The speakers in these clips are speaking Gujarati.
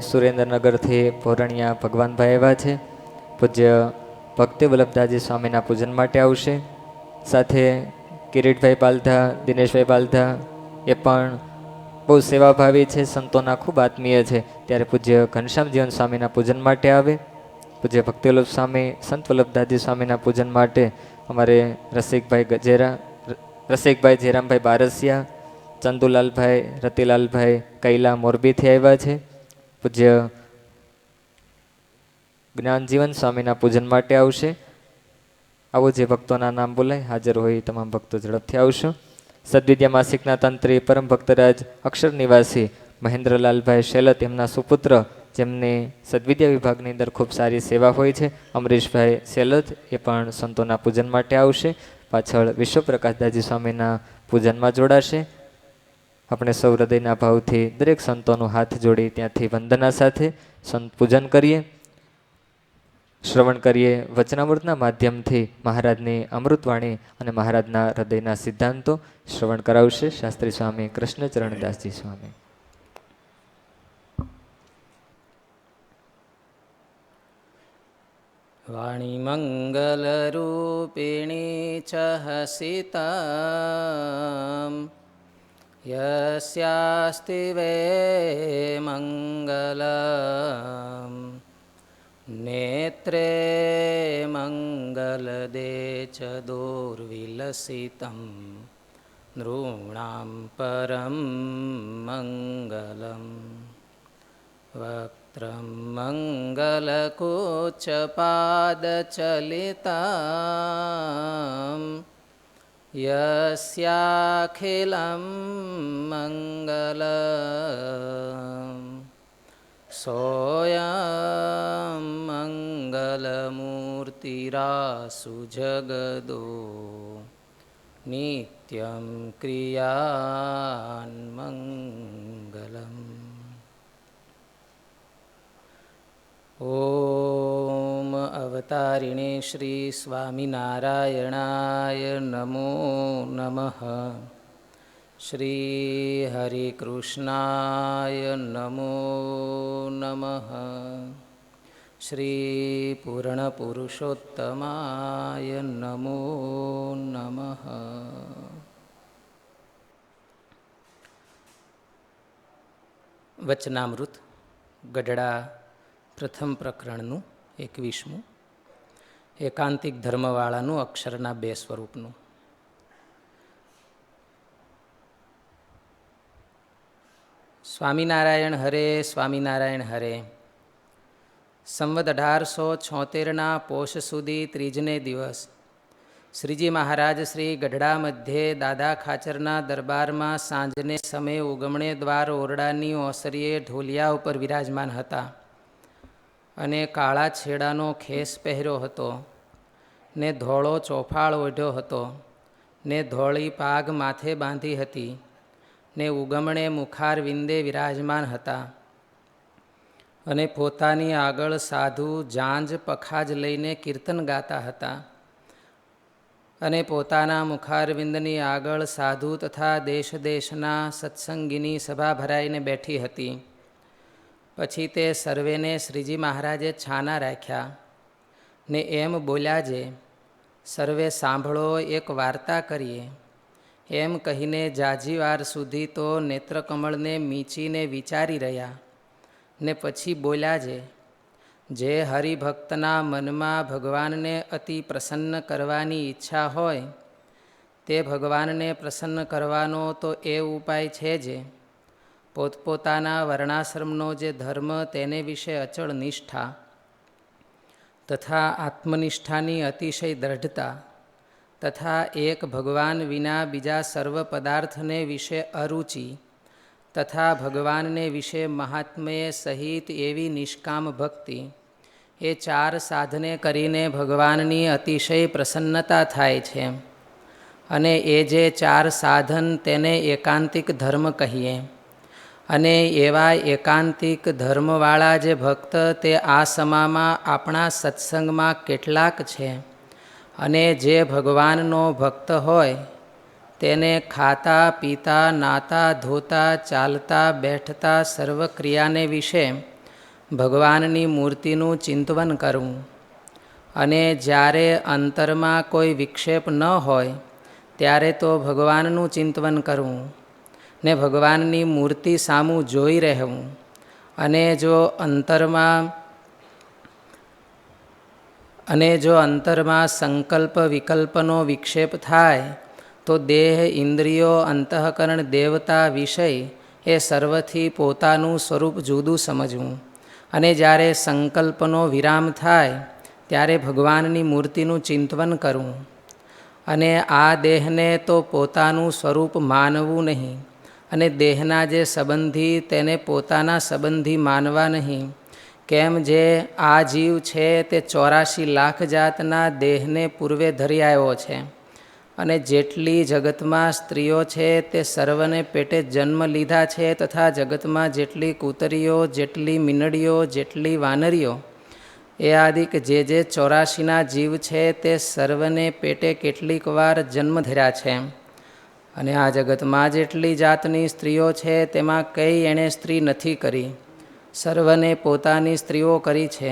સુરેન્દ્રનગરથી પોરણિયા ભગવાનભાઈ આવ્યા છે. પૂજ્ય ભક્તિ વલ્લભદાસજી સ્વામીના પૂજન માટે આવશે. સાથે કિરીટભાઈ પાલધા, દિનેશભાઈ પાલધા એ પણ બહુ સેવાભાવી છે, સંતોના ખૂબ આત્મીય છે. ત્યારે પૂજ્ય ઘનશ્યામ જીવન સ્વામીના પૂજન માટે આવે. પૂજ્ય ભક્તિ વલ્લભ સ્વામી, સંત વલ્લભદાસજી સ્વામીના પૂજન માટે અમારે રસિકભાઈ જેરામભાઈ બારસિયા, ચંદુલાલભાઈ, રતિલાલભાઈ કૈલા મોરબીથી આવ્યા છે. પૂજ્ય જ્ઞાનજીવન સ્વામીના પૂજન માટે આવશે. આવો જે ભક્તોના નામ બોલાય હાજર હોય તમામ ભક્તો ઝડપથી આવશો. સદવિદ્યા માસિકના તંત્રી પરમ ભક્તરાજ અક્ષર નિવાસી મહેન્દ્રલાલભાઈ શેલત, એમના સુપુત્ર, જેમની સદવિદ્યા વિભાગની અંદર ખૂબ સારી સેવા હોય છે, અમરીશભાઈ શેલત, એ પણ સંતોના પૂજન માટે આવશે. પાછળ વિશ્વપ્રકાશદાસજી સ્વામીના પૂજનમાં જોડાશે. આપણે સૌ હૃદયના ભાવથી દરેક સંતોનો હાથ જોડી ત્યાંથી વંદના સાથે સંત પૂજન કરીએ, શ્રવણ કરીએ. વચનામૃતના માધ્યમથી મહારાજની અમૃતવાણી અને મહારાજના હૃદયના સિદ્ધાંતો શ્રવણ કરાવશે શાસ્ત્રી સ્વામી કૃષ્ણચરણદાસજી સ્વામી. વાણી મંગલરૂપિણી ચ હસિતા યસ્યાસ્તિ વે મંગલમ નેત્રે મંગલદે ચ દુર્વિલસિતમ નૃણાં પરમ મંગલમ વક્त्रं मङ्गलकुचपादचलितां यस्याखिलं मङ्गलं सोऽयं मङ्गलमूर्तिरासु जगदो नित्यं क्रियान्मङ्गलम्. ओम अवतारिणे श्री स्वामिनारायणाय नमो नमः. श्री हरिकृष्णाय नमो नमः. श्री पूर्णपुरुषोत्तमाय नमो नमः. वचनामृत गढ़ड़ा प्रथम प्रकरणનું 21મું એકાંતિક ધર્મવાળાનું અક્ષરના 2 સ્વરૂપનું. સ્વામિનારાયણ હરે, સ્વામિનારાયણ હરે. સંવત 1876ના પોષ સુધી ત્રીજને દિવસ શ્રીજી મહારાજ શ્રી ગઢડા મધ્યે દાદા ખાચરના દરબારમાં સાંજને સમયે ઉગમણે દ્વાર ઓરડાની ઓસરીએ ઢોલિયા ઉપર વિરાજમાન હતા અને કાળા છેડાનો ખેસ પહેર્યો હતો ને ધોળો ચોફાળ ઓઢ્યો હતો ને ધોળી પાગ માથે બાંધી હતી ને ઉગમણે મુખાર વિંદે વિરાજમાન હતા અને પોતાની આગળ સાધુ જાંજ પખાજ લઈને કીર્તન ગાતા હતા અને પોતાના મુખારવિંદની આગળ સાધુ તથા દેશ દેશના સત્સંગીની સભા ભરાઈને બેઠી હતી. પછી તે સર્વેને શ્રીજી મહારાજે છાના રાખ્યા ને એમ બોલ્યા જે સર્વે સાંભળો, એક વાર્તા કરીએ. એમ કહીને જાજી વાર સુધી તો નેત્રકમળને મીચીને વિચારી રહ્યા ને પછી બોલ્યા જે હરિભક્તના મનમાં ભગવાનને અતિ પ્રસન્ન કરવાની ઈચ્છા હોય તે ભગવાનને પ્રસન્ન કરવાનો તો એ ઉપાય છે જે પોતપોતાના વર્ણાશ્રમનો જે ધર્મ તેને વિશે અચળ નિષ્ઠા તથા આત્મનિષ્ઠાની અતિશય દ્રઢતા તથા એક ભગવાન વિના બીજા સર્વ પદાર્થને વિશે અરુચિ તથા ભગવાનને વિશે મહાત્મ્ય સહિત એવી નિષ્કામ ભક્તિ, એ 4 સાધને કરીને ભગવાનની અતિશય પ્રસન્નતા થાય છે. અને એ જે 4 સાધન તેને એકાંતિક ધર્મ કહીએ. અને એવા એકાંતિક ધર્મવાળા જે ભક્ત તે આ સમામાં આપણા સત્સંગમાં કેટલાક છે. અને જે ભગવાનનો ભક્ત હોય તેને ખાતા પીતા નાતા ધોતા ચાલતા બેઠતા સર્વ ક્રિયાને વિશે ભગવાનની મૂર્તિનું ચિંતવન કરવું. અને જ્યારે અંતરમાં કોઈ વિક્ષેપ ન હોય ત્યારે તો ભગવાનનું ચિંતવન કરવું ને ભગવાનની મૂર્તિ સામું જોઈ રહેવું. અને જો અંતરમાં સંકલ્પ વિકલ્પનો વિક્ષેપ થાય તો દેહ, ઇન્દ્રિયો, અંતઃકરણ, દેવતા, વિષય એ સર્વથી પોતાનું સ્વરૂપ જુદું સમજવું. અને જ્યારે સંકલ્પનો વિરામ થાય ત્યારે ભગવાનની મૂર્તિનું ચિંતવન કરવું. અને આ દેહને તો પોતાનું સ્વરૂપ માનવું નહીં. અને દેહના જે સંબંધી તેને પોતાના સંબંધી માનવા નહીં. કેમ જે આ જીવ છે તે 84 લાખ જાતના દેહને પૂર્વે ધરી આવ્યો છે. અને જેટલી જગતમાં સ્ત્રીઓ છે તે સર્વને પેટે જન્મ લીધા છે. તથા જગતમાં જેટલી કૂતરીઓ, જેટલી મીનડીઓ, જેટલી વાનરીઓ એ આદિક જે 84ના જીવ છે તે સર્વને પેટે કેટલીક વાર જન્મ ધર્યા છે. અને આ જગતમાં જેટલી જાતની સ્ત્રીઓ છે તેમાં કંઈ એણે સ્ત્રી નથી કરી, સર્વને પોતાની સ્ત્રીઓ કરી છે.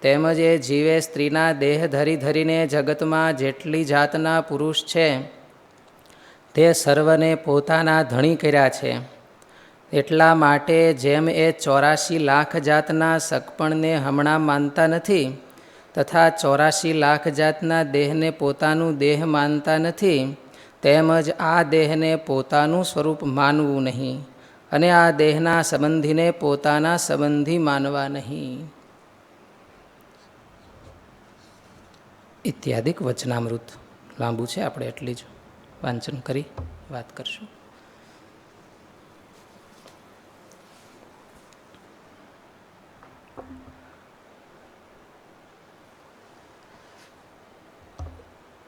તેમજ એ જીવે સ્ત્રીના દેહ ધરીને જગતમાં જેટલી જાતના પુરુષ છે તે સર્વને પોતાના ધણી કર્યા છે. એટલા માટે જેમ એ 84 લાખ જાતના સગપણને હમણાં માનતા નથી તથા 84 લાખ જાતના દેહને પોતાનું દેહ માનતા નથી, તેમજ આ દેહને પોતાનું સ્વરૂપ માનવું નહીં. અને આ દેહના સંબંધીને પોતાના સંબંધી માનવા નહીં. ઇત્યાદિક વચનામૃત લાંબુ છે, આપણે એટલી જ વાંચન કરી વાત કરશું.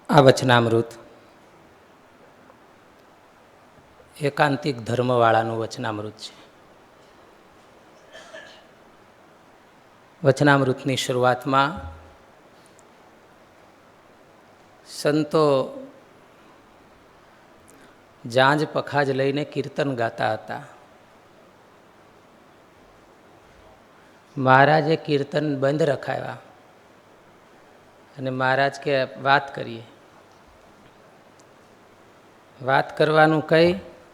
આ વચનામૃત એકાંતિક ધર્મવાળાનું વચનામૃત છે. વચનામૃતની શરૂઆતમાં સંતો જાંજ પખાજ લઈને કીર્તન ગાતા હતા. મહારાજે કીર્તન બંધ રખાવ્યા અને મહારાજ કે વાત કરીએ. વાત કરવાનું કહી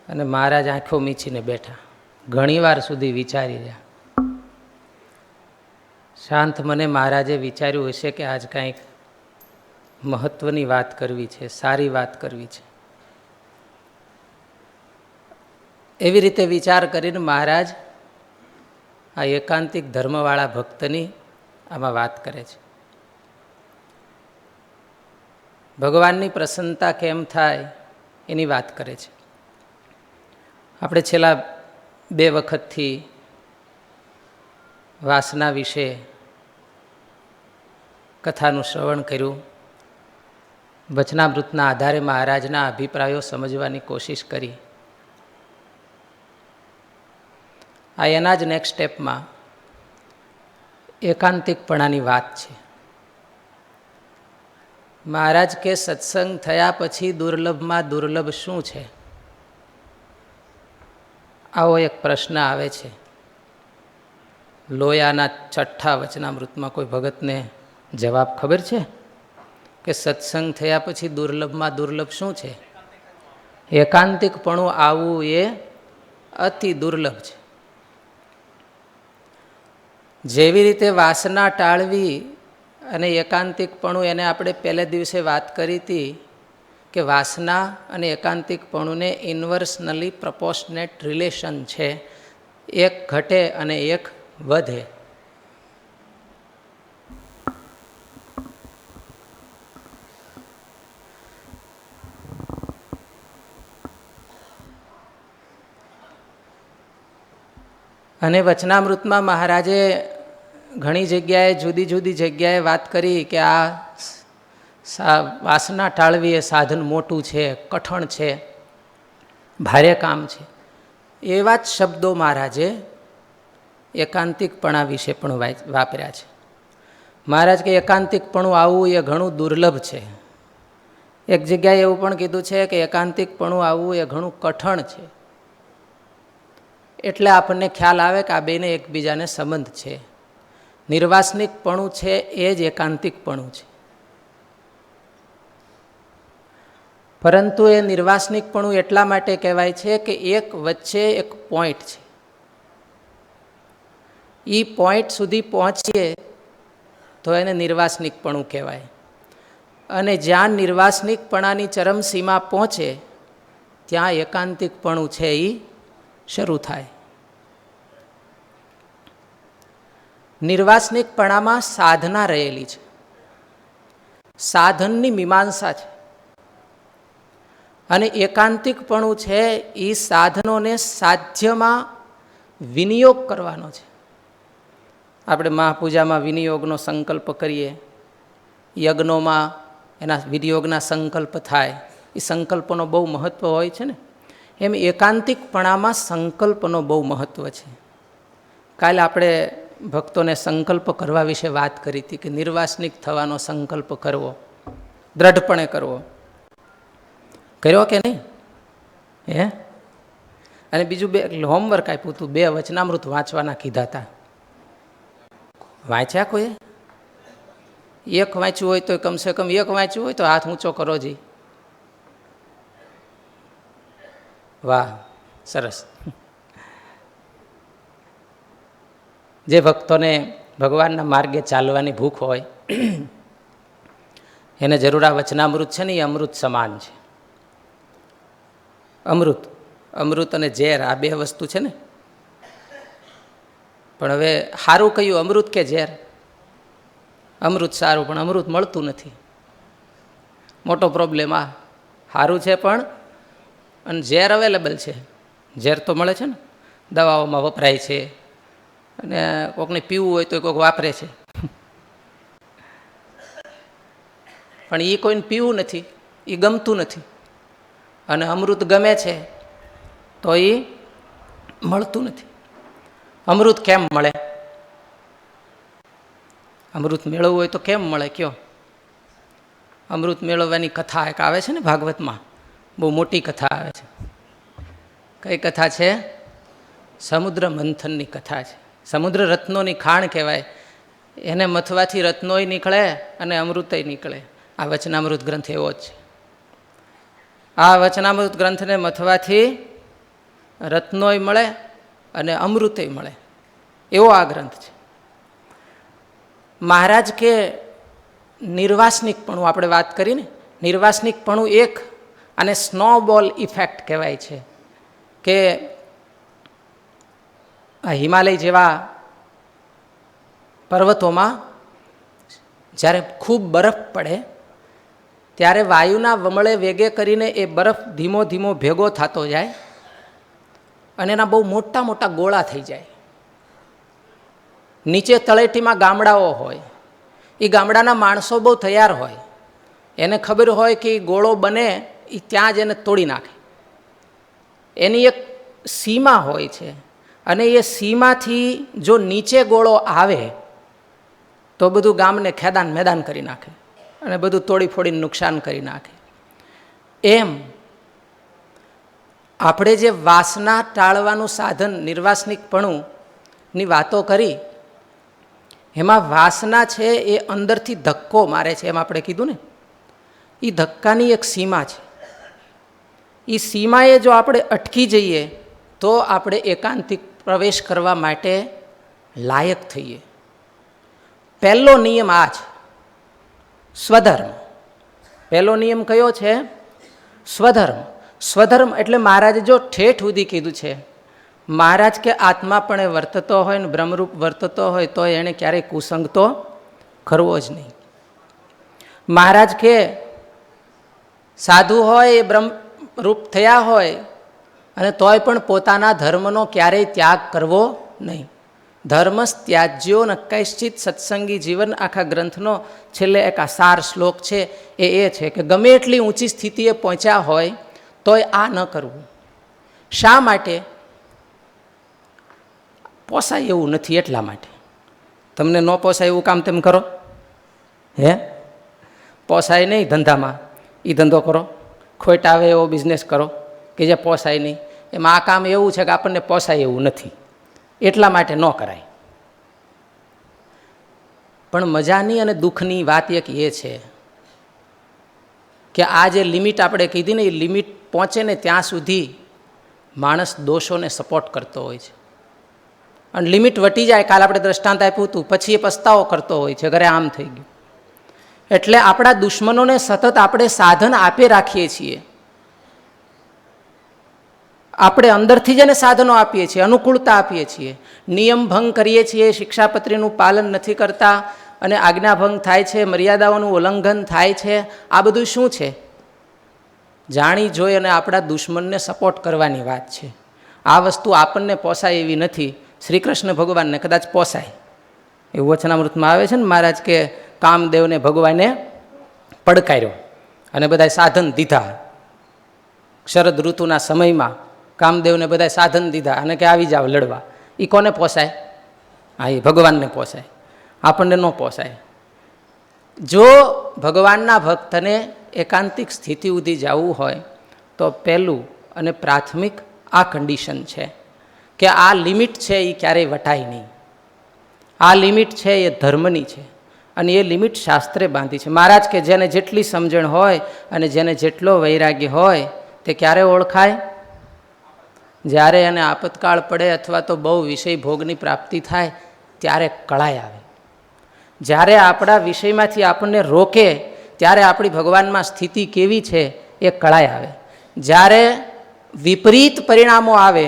અને મહારાજ આંખો મીચીને બેઠા. ઘણી વાર સુધી વિચારી રહ્યા. શાંત મને મહારાજે વિચાર્યું હશે કે આજ કંઈક મહત્વની વાત કરવી છે, સારી વાત કરવી છે. એવી રીતે વિચાર કરીને મહારાજ આ એકાંતિક ધર્મવાળા ભક્તની આમાં વાત કરે છે. ભગવાનની પ્રસન્નતા કેમ થાય એની વાત કરે છે. આપણે છેલ્લા 2 વખતથી વાસના વિશે કથાનું શ્રવણ કર્યું. વચનામૃતના આધારે મહારાજના અભિપ્રાયો સમજવાની કોશિશ કરી. આ એના જ નેક્સ્ટ સ્ટેપમાં એકાંતિકપણાની વાત છે. મહારાજ કે સત્સંગ થયા પછી દુર્લભમાં દુર્લભ શું છે? આવો એક પ્રશ્ન આવે છે. લોયાના 6ઠ્ઠા વચનામૃતમાં કોઈ ભગતને જવાબ ખબર છે કે સત્સંગ થયા પછી દુર્લભમાં દુર્લભ શું છે? એકાંતિકપણું આવવું એ અતિ દુર્લભ છે. જેવી રીતે વાસના ટાળવી અને એકાંતિકપણું, એને આપણે પહેલે દિવસે વાત કરી હતી કે વાસના અને એકાંતિકપણુંને ઇન્વર્સનલી પ્રપોર્શનેટ રિલેશન છે. એક ઘટે અને એક વધે. અને વચનામૃતમાં મહારાજે ઘણી જગ્યાએ જુદી જુદી જગ્યાએ વાત કરી કે આ વાસના ટાળવી એ સાધન મોટું છે, કઠણ છે, ભારે કામ છે. એવા જ શબ્દો મહારાજે એકાંતિકપણા વિશે પણ વાપર્યા છે. મહારાજ કે એકાંતિકપણું આવવું એ ઘણું દુર્લભ છે. એક જગ્યાએ એવું પણ કીધું છે કે એકાંતિકપણું આવવું એ ઘણું કઠણ છે. એટલે આપણને ખ્યાલ આવે કે આ બેને એકબીજાને સંબંધ છે. નિર્વાસનિકપણું છે એ જ એકાંતિકપણું છે. પરંતુ એ નિર્વાસનિકપણું એટલા માટે કહેવાય છે કે એક વચ્ચે એક પોઈન્ટ છે. એ પોઈન્ટ સુધી પહોંચીએ તો એને નિર્વાસનિકપણું કહેવાય. અને જ્યાં નિર્વાસનિકપણાની ચરમસીમા પહોંચે ત્યાં એકાંતિકપણું છે એ શરૂ થાય. નિર્વાસનિકપણામાં સાધના રહેલી છે, સાધનની મીમાંસા છે. અને એકાંતિકપણું છે એ સાધનોને સાધ્યમાં વિનિયોગ કરવાનો છે. આપણે મહાપૂજામાં વિનિયોગનો સંકલ્પ કરીએ, યજ્ઞોમાં એના વિનિયોગના સંકલ્પ થાય, એ સંકલ્પનો બહુ મહત્ત્વ હોય છે ને, એમ એકાંતિકપણામાં સંકલ્પનો બહુ મહત્ત્વ છે. કાલે આપણે ભક્તોને સંકલ્પ કરવા વિશે વાત કરી હતી કે નિર્વાસનિક થવાનો સંકલ્પ કરવો, દ્રઢપણે કરવો. કર્યો કે નહીં? હે? અને બીજું હોમવર્ક આપ્યું હતું, 2 વચનામૃત વાંચવાના કીધા હતા. વાંચ્યા કોઈ? એક વાંચ્યું હોય તો કમસે કમ એક વાંચ્યું હોય તો હાથ ઊંચો કરો જી. વાહ, સરસ. જે ભક્તોને ભગવાનના માર્ગે ચાલવાની ભૂખ હોય એને જરૂર આ વચનામૃત છે ને એ અમૃત સમાન છે. અમૃત અને ઝેર આ 2 વસ્તુ છે ને. પણ હવે સારું કયું, અમૃત કે ઝેર? અમૃત સારું, પણ અમૃત મળતું નથી. મોટો પ્રોબ્લેમ આ. સારું છે પણ, અને ઝેર અવેલેબલ છે. ઝેર તો મળે છે ને, દવાઓમાં વપરાય છે, અને કોકને પીવું હોય તો કોઈક વાપરે છે. પણ એ કોઈને પીવું નથી, એ ગમતું નથી. અને અમૃત ગમે છે તો એ મળતું નથી. અમૃત કેમ મળે? અમૃત મેળવવું હોય તો કેમ મળે કયો? અમૃત મેળવવાની કથા એક આવે છે ને ભાગવતમાં, બહુ મોટી કથા આવે છે. કઈ કથા છે? સમુદ્ર મંથનની કથા છે. સમુદ્ર રત્નોની ખાણ કહેવાય. એને મથવાથી રત્નોય નીકળે અને અમૃતય નીકળે. આ વચનામૃત ગ્રંથ એવો જ છે. આ વચનામૃત ગ્રંથને મથવાથી રત્નોય મળે અને અમૃતય મળે, એવો આ ગ્રંથ છે. મહારાજ કે નિર્વાસનિકપણું આપણે વાત કરી ને, નિર્વાસનિકપણું એક, અને સ્નોબોલ ઇફેક્ટ કહેવાય છે કે આ હિમાલય જેવા પર્વતોમાં જ્યારે ખૂબ બરફ પડે ત્યારે વાયુના વમળે વેગે કરીને એ બરફ ધીમો ધીમો ભેગો થતો જાય અને એના બહુ મોટા મોટા ગોળા થઈ જાય. નીચે તળેટીમાં ગામડાઓ હોય, એ ગામડાના માણસો બહુ તૈયાર હોય, એને ખબર હોય કે એ ગોળો બને એ ત્યાં જ એને તોડી નાખે. એની એક સીમા હોય છે, અને એ સીમાથી જો નીચે ગોળો આવે તો બધું ગામને ખેદાન મેદાન કરી નાખે અને બધું તોડી ફોડીને નુકસાન કરી નાખે. એમ આપણે જે વાસના ટાળવાનું સાધન નિર્વાસનિકપણુંની વાતો કરી, એમાં વાસના છે એ અંદરથી ધક્કો મારે છે. એમ આપણે કીધું ને, એ ધક્કાની એક સીમા છે. એ સીમાએ જો આપણે અટકી જઈએ તો આપણે એકાંતિક પ્રવેશ કરવા માટે લાયક થઈએ. પહેલો નિયમ આ છે, સ્વધર્મ. પહેલો નિયમ કયો છે? સ્વધર્મ. સ્વધર્મ એટલે મહારાજે જો ઠેઠ સુધી કીધું છે. મહારાજ કે આત્મા પણ એ વર્તતો હોય ને બ્રહ્મરૂપ વર્તતો હોય તો એણે ક્યારેય કુસંગ તો કરવો જ નહીં. મહારાજ કે સાધુ હોય એ બ્રહ્મરૂપ થયા હોય અને તોય પણ પોતાના ધર્મનો ક્યારેય ત્યાગ કરવો નહીં. ધર્મસ ત્યાજ્યો ન કૈશ્ચિત સત્સંગી જીવન, આખા ગ્રંથનો છેલ્લે એક આસાર શ્લોક છે એ છે કે ગમે એટલી ઊંચી સ્થિતિએ પહોંચ્યા હોય તોય આ ન કરવું. શા માટે? પોસાય એવું નથી એટલા માટે. તમને ન પોસાય એવું કામ તેમ કરો? હે? પોસાય નહીં ધંધામાં, એ ધંધો કરો. ખોટ આવે એવો બિઝનેસ કરો કે જે પોસાય નહીં. એમાં આ કામ એવું છે કે આપણને પોસાય એવું નથી એટલા માટે ન કરાય. પણ મજાની અને દુઃખની વાત એક એ છે કે આ જે લિમિટ આપણે કીધી ને, એ લિમિટ પહોંચે ને ત્યાં સુધી માણસ દોષોને સપોર્ટ કરતો હોય છે, અને લિમિટ વટી જાય, કાલ આપણે દ્રષ્ટાંત આપ્યું હતું, પછી એ પસ્તાવો કરતો હોય છે, ઘરે આમ થઈ ગયું. એટલે આપણા દુશ્મનોને સતત આપણે સાધન આપે રાખીએ છીએ, આપણે અંદરથી જ એને સાધનો આપીએ છીએ, અનુકૂળતા આપીએ છીએ, નિયમ ભંગ કરીએ છીએ, શિક્ષાપત્રીનું પાલન નથી કરતા અને આજ્ઞાભંગ થાય છે, મર્યાદાઓનું ઉલ્લંઘન થાય છે. આ બધું શું છે? જાણી જોઈ અને આપણા દુશ્મનને સપોર્ટ કરવાની વાત છે. આ વસ્તુ આપણને પોસાય એવી નથી, શ્રી કૃષ્ણ ભગવાનને કદાચ પોસાય. એવું વચનામૃતમાં આવે છે ને મહારાજ કે કામદેવને ભગવાને પડકાર્યો અને બધાય સાધન દીધા. શરદ ઋતુના સમયમાં કામદેવને બધાય સાધન દીધા અને કે આવી જાવ લડવા. એ કોને પોસાય? હા, એ ભગવાનને પોસાય, આપણને ન પોસાય. જો ભગવાનના ભક્તને એકાંતિક સ્થિતિ સુધી જવું હોય તો પહેલું અને પ્રાથમિક આ કન્ડિશન છે કે આ લિમિટ છે એ ક્યારેય વટાય નહીં. આ લિમિટ છે એ ધર્મની છે અને એ લિમિટ શાસ્ત્રે બાંધી છે. મહારાજ કે જેને જેટલી સમજણ હોય અને જેને જેટલો વૈરાગ્ય હોય તે ક્યારે ઓળખાય? જ્યારે એને આપતકાળ પડે અથવા તો બહુ વિષય ભોગની પ્રાપ્તિ થાય ત્યારે કળાય આવે. જ્યારે આપણા વિષયમાંથી આપણને રોકે ત્યારે આપણી ભગવાનમાં સ્થિતિ કેવી છે એ કળાય આવે. જ્યારે વિપરીત પરિણામો આવે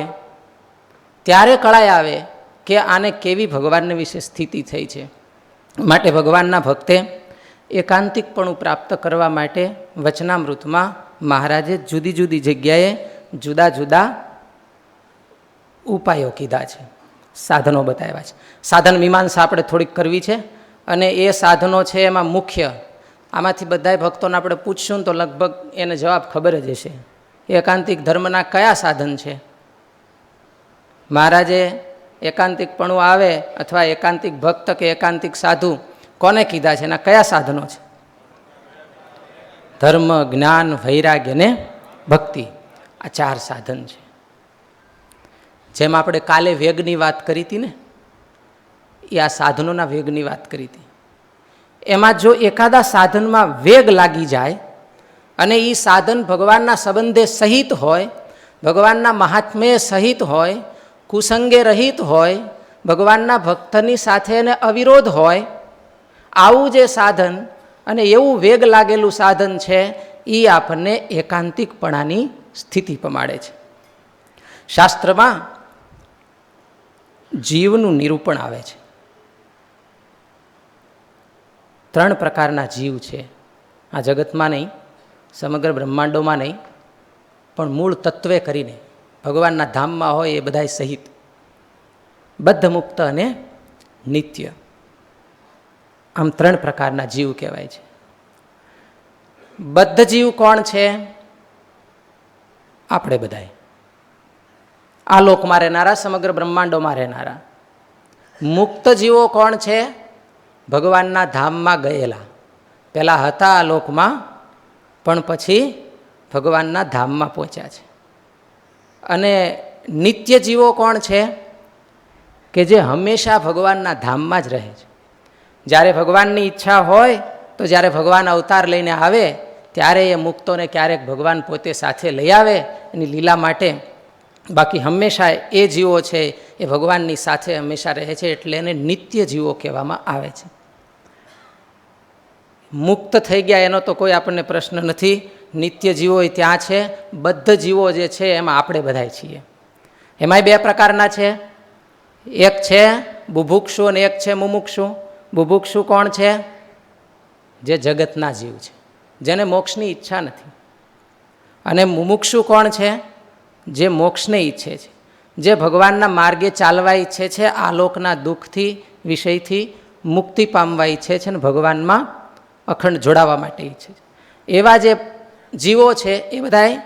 ત્યારે કળાય આવે કે આને કેવી ભગવાનને વિશે સ્થિતિ થઈ છે. માટે ભગવાનના ભક્તે એકાંતિકપણું પ્રાપ્ત કરવા માટે વચનામૃતમાં મહારાજે જુદી જુદી જગ્યાએ જુદા જુદા ઉપાયો કીધા છે, સાધનો બતાવ્યા છે. સાધન મીમાંસા આપણે થોડીક કરવી છે અને એ સાધનો છે એમાં મુખ્ય, આમાંથી બધાય ભક્તોને આપણે પૂછશું તો લગભગ એને જવાબ ખબર જ હશે. એકાંતિક ધર્મના કયા સાધન છે? મહારાજે એકાંતિકપણું આવે અથવા એકાંતિક ભક્ત કે એકાંતિક સાધુ કોને કીધા છે? એના કયા સાધનો છે? ધર્મ, જ્ઞાન, વૈરાગ્ય ને ભક્તિ. આ 4 સાધન છે. જેમ આપણે કાલે વેગની વાત કરી હતી ને, એ આ સાધનોના વેગની વાત કરી હતી. એમાં જો એકાદા સાધનમાં વેગ લાગી જાય અને એ સાધન ભગવાનના સંબંધે સહિત હોય, ભગવાનના મહાત્મ્ય સહિત હોય, કુસંગે રહિત હોય, ભગવાનના ભક્તની સાથે એને અવિરોધ હોય, આવું જે સાધન અને એવું વેગ લાગેલું સાધન છે એ આપણને એકાંતિકપણાની સ્થિતિ પમાડે છે. શાસ્ત્રમાં જીવનું નિરૂપણ આવે છે. 3 પ્રકારના જીવ છે આ જગતમાં નહીં, સમગ્ર બ્રહ્માંડોમાં નહીં, પણ મૂળ તત્વે કરીને ભગવાનના ધામમાં હોય એ બધાય સહિત, બદ્ધ, મુક્ત અને નિત્ય. આમ 3 પ્રકારના જીવ કહેવાય છે. બદ્ધ જીવ કોણ છે? આપણે બધાય આ લોકમાં રહેનારા, સમગ્ર બ્રહ્માંડોમાં રહેનારા. મુક્ત જીવો કોણ છે? ભગવાનના ધામમાં ગયેલા, પહેલાં હતા આ લોકમાં પણ પછી ભગવાનના ધામમાં પહોંચ્યા છે. અને નિત્ય જીવો કોણ છે? કે જે હંમેશા ભગવાનના ધામમાં જ રહે છે. જ્યારે ભગવાનની ઈચ્છા હોય તો જ્યારે ભગવાન અવતાર લઈને આવે ત્યારે એ મુક્તોને ક્યારેક ભગવાન પોતે સાથે લઈ આવે એની લીલા માટે. બાકી હંમેશા એ જીવો છે એ ભગવાનની સાથે હંમેશા રહે છે, એટલે એને નિત્ય જીવો કહેવામાં આવે છે. મુક્ત થઈ ગયા એનો તો કોઈ આપણને પ્રશ્ન નથી, નિત્ય જીવો ત્યાં છે. બદ્ધ જીવો જે છે એમાં આપણે બધાય છીએ. એમાંય 2 પ્રકારના છે, એક છે બુભુક્ષુ અને એક છે મુમુક્ષુ. બુભુક્ષુ કોણ છે? જે જગતના જીવ છે, જેને મોક્ષની ઈચ્છા નથી. અને મુમુક્ષુ કોણ છે? જે મોક્ષને ઈચ્છે છે, જે ભગવાનના માર્ગે ચાલવા ઈચ્છે છે, આલોકના દુઃખથી, વિષયથી મુક્તિ પામવા ઈચ્છે છે અને ભગવાનમાં અખંડ જોડાવા માટે ઈચ્છે છે. એવા જે જીવો છે એ બધાય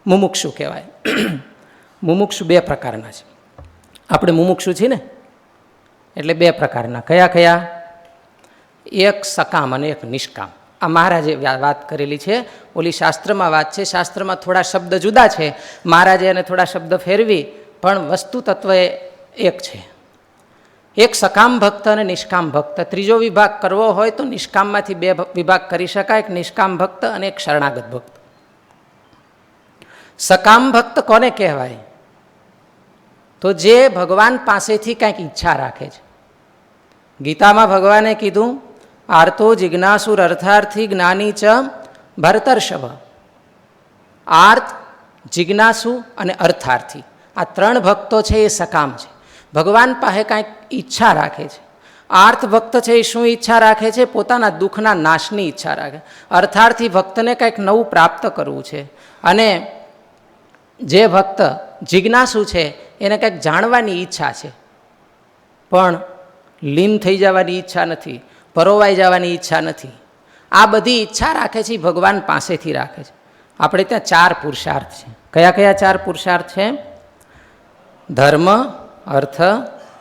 મુમુક્ષુ કહેવાય. મુમુક્ષુ 2 પ્રકારના છે. આપણે મુમુક્ષુ છીએ ને, એટલે 2 પ્રકારના. કયા કયા? એક સકામ અને એક નિષ્કામ. આ મહારાજે વાત કરેલી છે, ઓલી શાસ્ત્રમાં વાત છે. શાસ્ત્રમાં થોડા શબ્દ જુદા છે, મહારાજે એને થોડા શબ્દ ફેરવી, પણ વસ્તુ તત્વ એક છે. એક સકામ ભક્ત અને નિષ્કામ ભક્ત. ત્રીજો વિભાગ કરવો હોય તો નિષ્કામમાંથી બે વિભાગ કરી શકાય, એક નિષ્કામ ભક્ત અને એક શરણાગત ભક્ત. સકામ ભક્ત કોને કહેવાય? તો જે ભગવાન પાસેથી કંઈક ઈચ્છા રાખે છે. ગીતામાં ભગવાને કીધું, આર્તો જિજ્ઞાસુર અર્થાર્થી જ્ઞાની ચ ભરતર્ષભ. આર્ત, જિજ્ઞાસુ અને અર્થાર્થી, આ ત્રણ ભક્તો છે એ સકામ છે. ભગવાન પાસે કાંઈક ઈચ્છા રાખે છે. આર્ત ભક્ત છે એ શું ઈચ્છા રાખે છે? પોતાના દુઃખના નાશની ઈચ્છા રાખે. અર્થાર્થી ભક્તને કંઈક નવું પ્રાપ્ત કરવું છે. અને જે ભક્ત જિજ્ઞાસુ છે એને કંઈક જાણવાની ઈચ્છા છે, પણ લીન થઈ જવાની ઈચ્છા નથી, પરોવાઈ જવાની ઈચ્છા નથી. આ બધી ઈચ્છા રાખે છે ભગવાન પાસેથી રાખે છે. આપણે ત્યાં ચાર પુરુષાર્થ છે. કયા કયા ચાર પુરુષાર્થ છે? ધર્મ, અર્થ,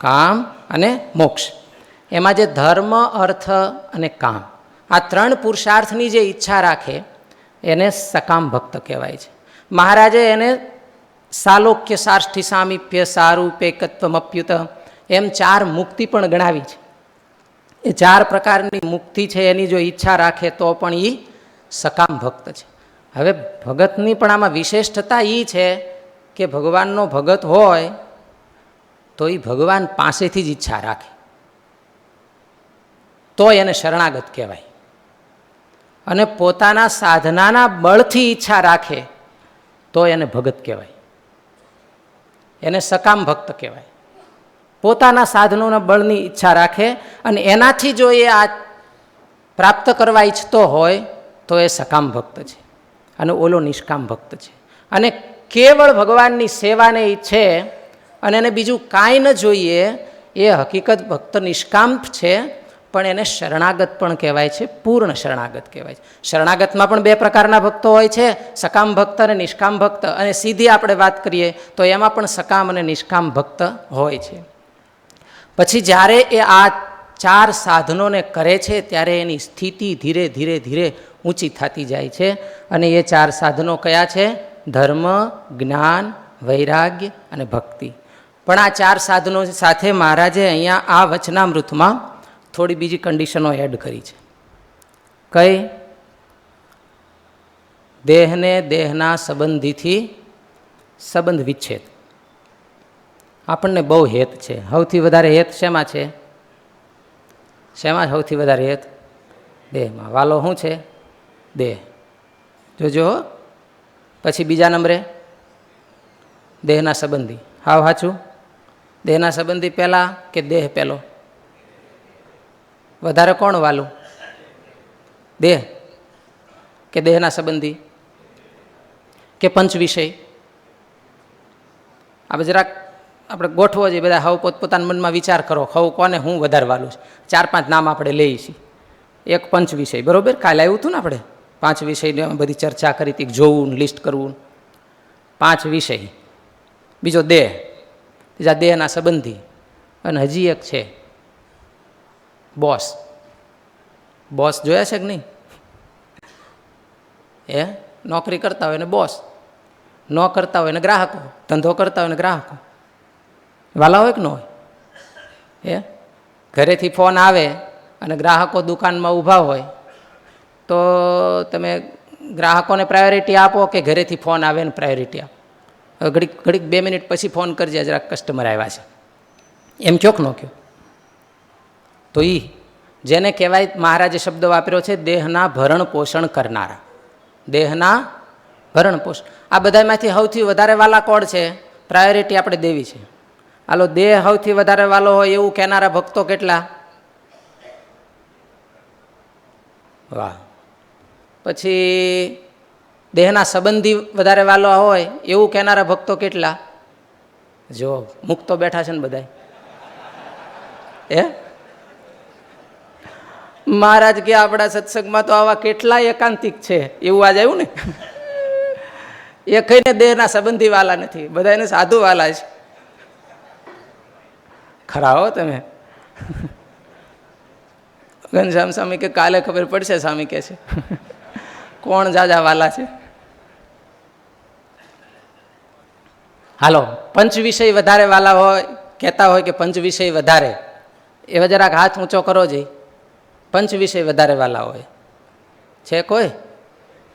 કામ અને મોક્ષ. એમાં જે ધર્મ, અર્થ અને કામ, આ ત્રણ પુરુષાર્થની જે ઈચ્છા રાખે એને સકામ ભક્ત કહેવાય છે. મહારાજે એને સાલોક્ય, સાષ્ઠી, સામીપ્ય, સારૂપેકત્વમપ્યુત એમ ચાર મુક્તિ પણ ગણાવી છે. એ ચાર પ્રકારની મુક્તિ છે એની જો ઈચ્છા રાખે તો પણ એ સકામ ભક્ત છે. હવે ભગતની પણ આમાં વિશેષતા એ છે કે ભગવાનનો ભગત હોય તો એ ભગવાન પાસેથી જ ઈચ્છા રાખે તો એને શરણાગત કહેવાય. અને પોતાના સાધનાના બળથી ઈચ્છા રાખે તો એને ભગત કહેવાય, એને સકામ ભક્ત કહેવાય. પોતાના સાધનોના બળની ઈચ્છા રાખે અને એનાથી જો એ આ પ્રાપ્ત કરવા ઈચ્છતો હોય તો એ સકામ ભક્ત છે, અને ઓલો નિષ્કામ ભક્ત છે. અને કેવળ ભગવાનની સેવાને ઈચ્છે અને એને બીજું કાંઈ ન જોઈએ એ હકીકત ભક્ત નિષ્કામ છે, પણ એને શરણાગત પણ કહેવાય છે, પૂર્ણ શરણાગત કહેવાય છે. શરણાગતમાં પણ બે પ્રકારના ભક્તો હોય છે, સકામ ભક્ત અને નિષ્કામ ભક્ત. અને સીધી આપણે વાત કરીએ તો એમાં પણ સકામ અને નિષ્કામ ભક્ત હોય છે. પછી જ્યારે એ આ ચાર સાધનોને કરે છે ત્યારે એની સ્થિતિ ધીરે ધીરે ધીરે ઊંચી થતી જાય છે. અને એ ચાર સાધનો કયા છે? ધર્મ, જ્ઞાન, વૈરાગ્ય અને ભક્તિ. પણ આ ચાર સાધનો સાથે મહારાજે અહીંયા આ વચનામૃતમાં થોડી બીજી કન્ડિશનો એડ કરી છે. કઈ? દેહને દેહના સંબંધીથી સંબંધ વિચ્છેદ. આપણને બહુ હેત છે. સૌથી વધારે હેત શેમાં છે? શેમાં સૌથી વધારે હેત? દેહમાં. વાલો શું છે? દેહ. જોજો. પછી બીજા નંબરે દેહના સંબંધી. હાવ સાચું. દેહના સંબંધી પહેલા કે દેહ પહેલો? વધારે કોણ વાલું? દેહ કે દેહના સંબંધી કે પંચ વિષય? આ જરાક આપણે ગોઠવો જોઈએ. બધા હવે પોતપોતાના મનમાં વિચાર કરો, હવે કોને હું વધારે વાલું છે. 4-5 નામ આપણે લઈએ છીએ. એક પંચ વિષય, બરોબર? કાલે આવ્યું હતું ને આપણે 5 વિષયની બધી ચર્ચા કરી હતી, જોવું, લિસ્ટ કરવું. 5 વિષય. બીજો દેહ, બીજા દેહના સંબંધી, અને હજી એક છે બોસ. બોસ જોયા છે કે નહીં? એ નોકરી કરતા હોય ને બોસ, ન કરતા હોય ને ગ્રાહકો, ધંધો કરતા હોય ને ગ્રાહકો. વાલા હોય કે ન હોય? એ ઘરેથી ફોન આવે અને ગ્રાહકો દુકાનમાં ઊભા હોય તો તમે ગ્રાહકોને પ્રાયોરિટી આપો કે ઘરેથી ફોન આવે ને પ્રાયોરિટી આપો? ઘડીક ઘડીક 2 મિનિટ પછી ફોન કરજે, જરાક કસ્ટમર આવ્યા છે, એમ કયો કે ન કયો? તો એ જેને કહેવાય, મહારાજે શબ્દ વાપર્યો છે, દેહના ભરણ પોષણ કરનારા. દેહના ભરણ પોષણ. આ બધામાંથી સૌથી વધારે વાલા કોણ છે? પ્રાયોરિટી આપણે દેવી છે. હાલો, દેહ સૌથી વધારે વાલો હોય એવું કહેનારા ભક્તો કેટલા? વાહ. પછી દેહના સંબંધી વધારે વાલો હોય એવું કહેનારા ભક્તો કેટલા? જો મુક્તો બેઠા છે ને બધા. મહારાજ કે આપણા સત્સંગમાં તો આવા કેટલા એકાંતિક છે, એવું આજ આવ્યું ને. એ કઈને દેહના સંબંધી વાલા નથી, બધા એને સાધુ વાલા છે. ખરા હો તમે. ઘનશ્યામ સ્વામી કે કાલે ખબર પડશે. સ્વામી કે છે કોણ જાજા વાલા છે. હાલો, પંચ વિષય વધારે વાલા હોય, કહેતા હોય કે પંચ વિષય વધારે, એવા જરાક હાથ ઊંચો કરો જી. પંચ વિષય વધારે વાલા હોય છે કોઈ?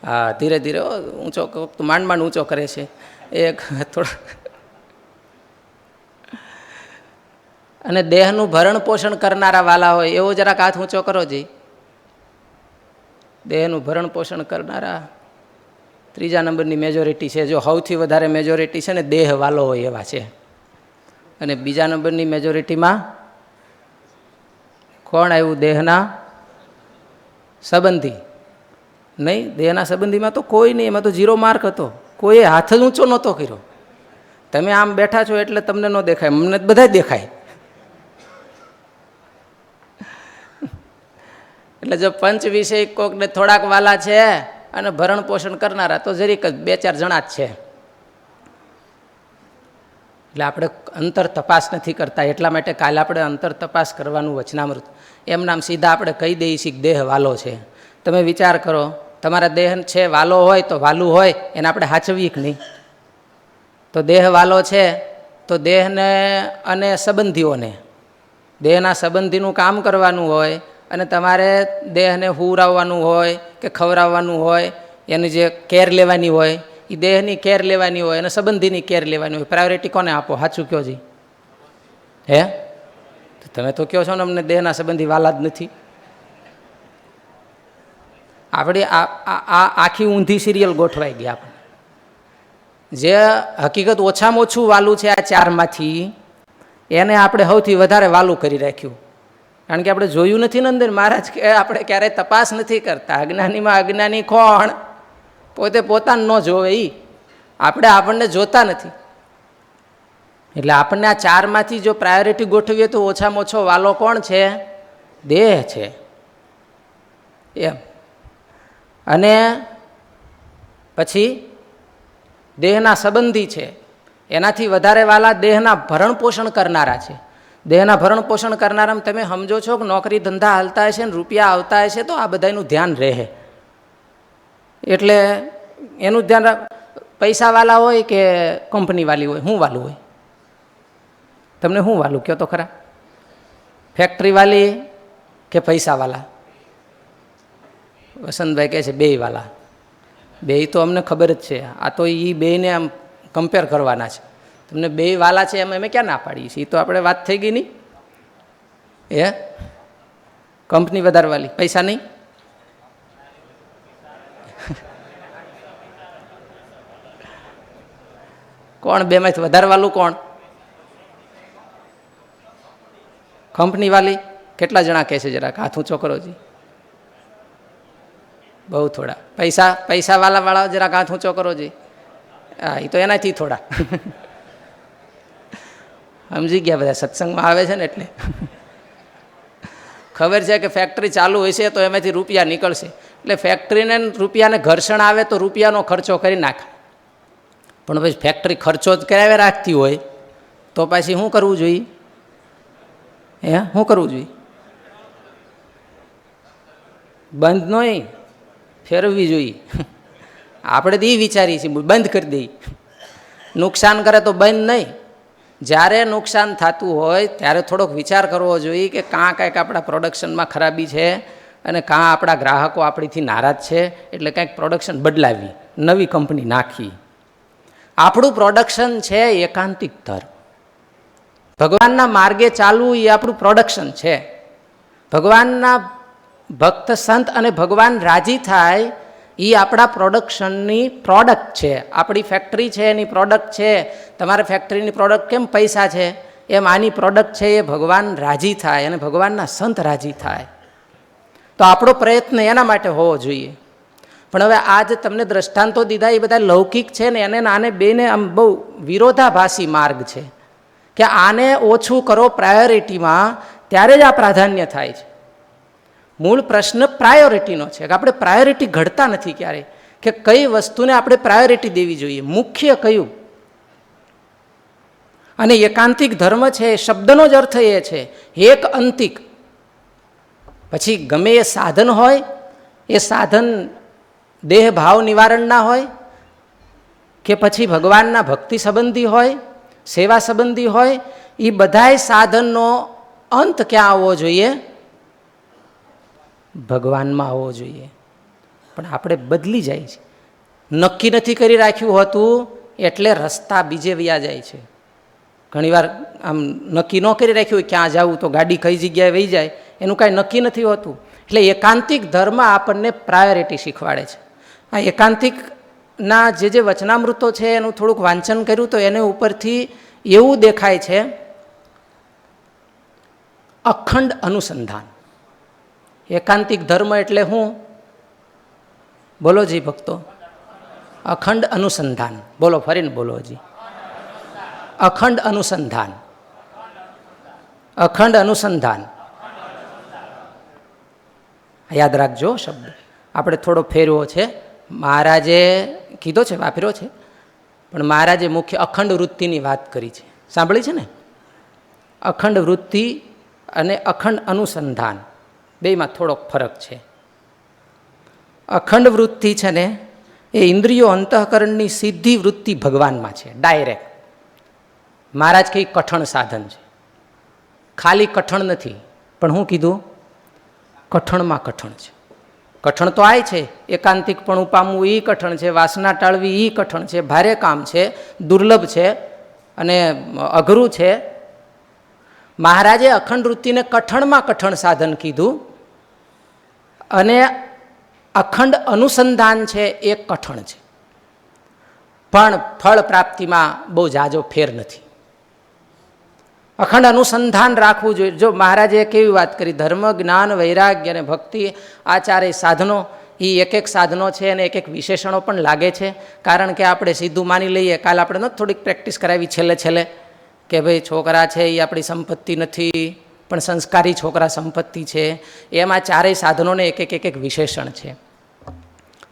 હા, ધીરે ધીરે ઊંચો માંડ માંડ ઊંચો કરે છે. એક થોડો. અને દેહનું ભરણ પોષણ કરનારા વાલા હોય એવો જરાક હાથ ઊંચો કરો જી. દેહનું ભરણ પોષણ કરનારા ત્રીજા નંબરની મેજોરિટી છે. જો સૌથી વધારે મેજોરિટી છે ને દેહ વાલો હોય એવા છે. અને બીજા નંબરની મેજોરિટીમાં કોણ આવ્યું? દેહના સંબંધી. નહીં, દેહના સંબંધીમાં તો કોઈ નહીં, એમાં તો 0 માર્ક હતો. કોઈએ હાથ જ ઊંચો નહોતો કર્યો. તમે આમ બેઠા છો એટલે તમને ન દેખાય, અમને બધા દેખાય. એટલે જો પંચ વિષય કોકને થોડાક વાલા છે અને ભરણ પોષણ કરનારા તો જરીક જ 2-4 જણા જ છે. એટલે આપણે અંતર તપાસ નથી કરતા, એટલા માટે કાલે આપણે અંતર તપાસ કરવાનું વચનામૃત. એમ નામ સીધા આપણે કહી દઈએ છીએ કે દેહ વાલો છે. તમે વિચાર કરો, તમારા દેહ છે વાલો હોય તો વાલું હોય એને આપણે સાચવીએ કે નહીં? તો દેહ વાલો છે તો દેહને અને સંબંધીઓને, દેહના સંબંધીનું કામ કરવાનું હોય અને તમારે દેહને હુરાવવાનું હોય કે ખવડાવવાનું હોય, એની જે કેર લેવાની હોય એ દેહની કેર લેવાની હોય અને સંબંધીની કેર લેવાની હોય. પ્રાયોરિટી કોને આપો? સાચું કહો જી. હે, તમે તો કહો છો ને અમને દેહના સંબંધી વાલા જ નથી. આપણી આ આખી ઊંધી સિરિયલ ગોઠવાઈ ગઈ. આપણે જે હકીકત ઓછામાં ઓછું વાલું છે આ 4માંથી, એને આપણે સૌથી વધારે વાલું કરી રાખ્યું. કારણ કે આપણે જોયું નથી ને અંદર. મહારાજ કે આપણે ક્યારેય તપાસ નથી કરતા. અજ્ઞાનીમાં અજ્ઞાની કોણ? પોતે પોતાને ન જોવે એ. આપણને જોતા નથી. એટલે આપણને આ 4માંથી જો પ્રાયોરિટી ગોઠવીએ તો ઓછામાં ઓછો વાલો કોણ છે? દેહ છે. એમ. અને પછી દેહના સંબંધી છે, એનાથી વધારે વાલા દેહના ભરણ પોષણ કરનારા છે. દેહના ભરણ પોષણ કરનારામાં તમે સમજો છો કે નોકરી ધંધા હાલતા હશે ને રૂપિયા આવતા હશે તો આ બધાનું ધ્યાન રહે. એટલે એનું ધ્યાન પૈસાવાળા હોય કે કંપનીવાળી હોય, શું વાલું હોય? તમને શું વાલું કહો તો ખરા? ફેક્ટરીવાળી કે પૈસાવાળા? વસંતભાઈ કહે છે બેયવાળા. બેય તો અમને ખબર જ છે. આ તો એ બેયને આમ કમ્પેર કરવાના છે. તમને બેય વાલા છે એમ અમે ક્યાં ના પાડીએ છીએ? એ તો આપણે વાત થઈ ગઈ નહીં. એ કંપની વધારવાલી, પૈસા નહીં? કોણ બેમાંથી વધારવાલું કોણ? કંપની વાલી. કેટલા જણા કહે છે? જરાક હાથ ઊંચો કરો જી. બહુ થોડા. પૈસાવાળા જરાક હાથ ઊંચો કરો જી. હા, એ તો એનાથી થોડા. સમજી ગયા બધા, સત્સંગમાં આવે છે ને એટલે ખબર છે કે ફેક્ટરી ચાલુ હશે તો એમાંથી રૂપિયા નીકળશે. એટલે ફેક્ટરીને રૂપિયાને ઘર્ષણ આવે તો રૂપિયાનો ખર્ચો કરી નાખે. પણ પછી ફેક્ટરી ખર્ચો જ કરાવે રાખતી હોય તો પછી શું કરવું જોઈએ? શું કરવું જોઈએ? બંધ નહીં, ફેરવવી જોઈએ. આપણે તો એ વિચારીએ છીએ બંધ કરી દઈએ. નુકસાન કરે તો બંધ નહીં. જ્યારે નુકસાન થતું હોય ત્યારે થોડોક વિચાર કરવો જોઈએ કે કાં કાંઈક આપણા પ્રોડક્શનમાં ખરાબી છે અને કાં આપણા ગ્રાહકો આપણીથી નારાજ છે, એટલે કાંઈક પ્રોડક્શન બદલાવી, નવી કંપની નાખી. આપણું પ્રોડક્શન છે એકાંતિક ધર્મ. ભગવાનના માર્ગે ચાલવું એ આપણું પ્રોડક્શન છે. ભગવાનના ભક્ત સંત અને ભગવાન રાજી થાય એ આપણા પ્રોડક્શનની પ્રોડક્ટ છે. આપણી ફેક્ટરી છે એની પ્રોડક્ટ છે. તમારે ફેક્ટરીની પ્રોડક્ટ કેમ પૈસા છે, એમ આની પ્રોડક્ટ છે એ ભગવાન રાજી થાય અને ભગવાનના સંત રાજી થાય. તો આપણો પ્રયત્ન એના માટે હોવો જોઈએ. પણ હવે આજ તમને દ્રષ્ટાંતો દીધા એ બધા લૌકિક છે ને, એને આને બેને આમ બહુ વિરોધાભાસી માર્ગ છે કે આને ઓછું કરો પ્રાયોરિટીમાં, ત્યારે જ આ પ્રાધાન્ય થાય છે. મૂળ પ્રશ્ન પ્રાયોરિટીનો છે કે આપણે પ્રાયોરિટી ઘડતા નથી ક્યારેય, કે કઈ વસ્તુને આપણે પ્રાયોરિટી દેવી જોઈએ, મુખ્ય કયું. અને એકાંતિક ધર્મ છે શબ્દનો જ અર્થ એ છે એક અંતિક. પછી ગમે એ સાધન હોય, એ સાધન દેહ ભાવ નિવારણના હોય કે પછી ભગવાનના ભક્તિ સંબંધી હોય, સેવા સંબંધી હોય, એ બધાય સાધનનો અંત ક્યાં આવવો જોઈએ? ભગવાનમાં આવવો જોઈએ. પણ આપણે બદલી જાય છે. નક્કી નથી કરી રાખ્યું હોતું એટલે રસ્તા બીજે વયા જાય છે. ઘણીવાર આમ નક્કી ન કરી રાખ્યું હોય ક્યાં જવું તો ગાડી કઈ જગ્યાએ વહી જાય એનું કાંઈ નક્કી નથી હોતું. એટલે એકાંતિક ધર્મ આપણને પ્રાયોરિટી શીખવાડે છે. આ એકાંતિકના જે વચનામૃતો છે એનું થોડુંક વાંચન કર્યું તો એને ઉપરથી એવું દેખાય છે અખંડ અનુસંધાન. એકાંતિક ધર્મ એટલે શું? બોલો જી ભક્તો. અખંડ અનુસંધાન. બોલો, ફરીને બોલો જી. અખંડ અનુસંધાન. અખંડ અનુસંધાન. યાદ રાખજો શબ્દ. આપણે થોડો ફેરવો છે. મહારાજે કીધો છે, વાપર્યો છે, પણ મહારાજે મુખ્ય અખંડ વૃત્તિની વાત કરી છે. સાંભળી છે ને? અખંડ વૃત્તિ અને અખંડ અનુસંધાન બેયમાં થોડોક ફરક છે. અખંડ વૃત્તિ છે ને એ ઇન્દ્રિયો અંતઃકરણની સીધી વૃત્તિ ભગવાનમાં છે, ડાયરેક્ટ. મહારાજ કંઈ કઠણ સાધન છે, ખાલી કઠણ નથી, પણ હું કીધું કઠણમાં કઠણ છે. કઠણ તો આય છે, એકાંતિકપણું પામવું એ કઠણ છે, વાસના ટાળવી એ કઠણ છે, ભારે કામ છે, દુર્લભ છે અને અઘરું છે. મહારાજે અખંડ વૃત્તિને કઠણમાં કઠણ સાધન કીધું અને અખંડ અનુસંધાન છે એ કઠણ છે, પણ ફળ પ્રાપ્તિમાં બહુ જાજો ફેર નથી. અખંડ અનુસંધાન રાખવું જોઈએ. જો મહારાજે કેવી વાત કરી, ધર્મ, જ્ઞાન, વૈરાગ્ય અને ભક્તિ આ ચારેય સાધનો એ એક એક સાધનો છે અને એક એક વિશેષણો પણ લાગે છે. કારણ કે આપણે સીધું માની લઈએ, કાલ આપણે નથી થોડીક પ્રેક્ટિસ કરાવી છેલ્લે કે ભાઈ છોકરા છે એ આપણી સંપત્તિ નથી, પણ સંસ્કારી છોકરા સંપત્તિ છે. એમાં ચારેય સાધનોને એક એક વિશેષણ છે.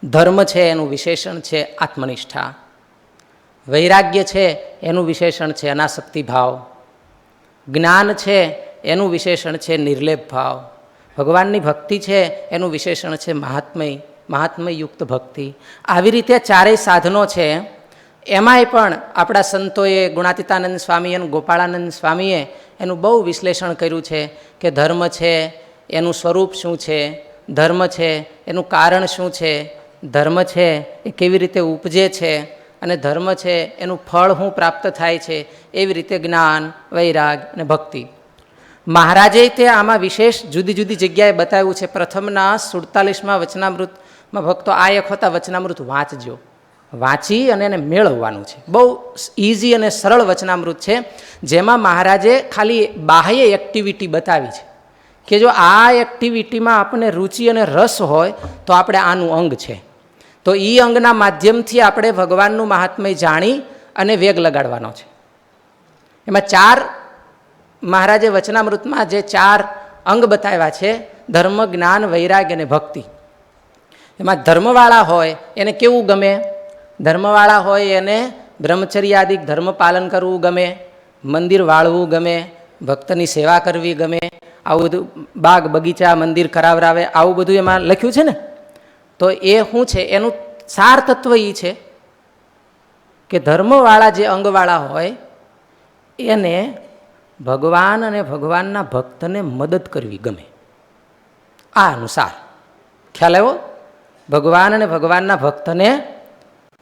ધર્મ છે એનું વિશેષણ છે આત્મનિષ્ઠા, વૈરાગ્ય છે એનું વિશેષણ છે અનાસક્તિ ભાવ, જ્ઞાન છે એનું વિશેષણ છે નિર્લેપ ભાવ, ભગવાનની ભક્તિ છે એનું વિશેષણ છે મહાત્મયુક્ત ભક્તિ. આવી રીતે ચારેય સાધનો છે. એમાંય પણ આપણા સંતોએ ગુણાતીતાનંદ સ્વામી અને ગોપાળાનંદ સ્વામીએ એનું બહુ વિશ્લેષણ કર્યું છે કે ધર્મ છે એનું સ્વરૂપ શું છે, ધર્મ છે એનું કારણ શું છે, ધર્મ છે એ કેવી રીતે ઉપજે છે અને ધર્મ છે એનું ફળ શું પ્રાપ્ત થાય છે. એવી રીતે જ્ઞાન, વૈરાગ અને ભક્તિ. મહારાજે તે આમાં વિશેષ જુદી જુદી જગ્યાએ બતાવ્યું છે. પ્રથમના 47મા વચનામૃતમાં ભક્તો આ એક હતા વચનામૃત વાંચજો, વાંચી અને એને મેળવવાનું છે. બહુ ઇઝી અને સરળ વચનામૃત છે, જેમાં મહારાજે ખાલી બાહ્ય એક્ટિવિટી બતાવી છે કે જો આ એક્ટિવિટીમાં આપણને રુચિ અને રસ હોય તો આપણે આનું અંગ છે. તો એ અંગના માધ્યમથી આપણે ભગવાનનું મહાત્મ્ય જાણી અને વેગ લગાડવાનો છે. એમાં ચાર મહારાજે વચનામૃતમાં જે ચાર અંગ બતાવ્યા છે, ધર્મ, જ્ઞાન, વૈરાગ્ય અને ભક્તિ. એમાં ધર્મવાળા હોય એને કેવું ગમે? ધર્મવાળા હોય એને બ્રહ્મચર્યાદિક ધર્મ પાલન કરવું ગમે, મંદિર વાળવું ગમે, ભક્તની સેવા કરવી ગમે, આવું બધું બાગ બગીચા મંદિર કરાવરાવે આવું બધું એમાં લખ્યું છે ને. તો એ શું છે? એનું સાર તત્વ એ છે કે ધર્મવાળા જે અંગવાળા હોય એને ભગવાન અને ભગવાનના ભક્તને મદદ કરવી ગમે. આ અનુસાર ખ્યાલ આવ્યો? ભગવાન અને ભગવાનના ભક્તને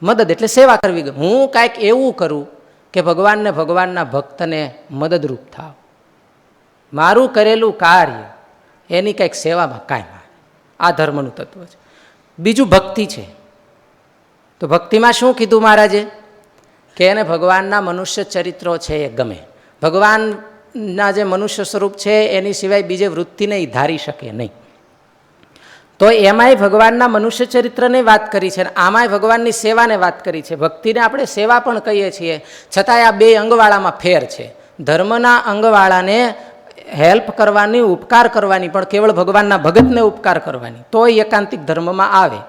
મદદ એટલે સેવા કરવી ગમે. હું કાંઈક એવું કરું કે ભગવાનને ભગવાનના ભક્તને મદદરૂપ થાવ, મારું કરેલું કાર્ય એની કંઈક સેવામાં કાંઈ આવે. આ ધર્મનું તત્વ છે. બીજું ભક્તિ છે. તો ભક્તિમાં શું કીધું મહારાજે? કે એને ભગવાનના મનુષ્ય ચરિત્રો છે એ ગમે. ભગવાનના જે મનુષ્ય સ્વરૂપ છે એની સિવાય બીજે વૃત્તિને એ ધારી શકે નહીં. તો એમાંય ભગવાનના મનુષ્ય ચરિત્રની વાત કરી છે, આમાંય ભગવાનની સેવાને વાત કરી છે. ભક્તિને આપણે સેવા પણ કહીએ છીએ, છતાંય આ બે અંગવાળામાં ફેર છે. ધર્મના અંગવાળાને હેલ્પ કરવાની, ઉપકાર કરવાની, પણ કેવળ ભગવાનના ભગતને ઉપકાર કરવાની, તો એકાંતિક ધર્મમાં આવે.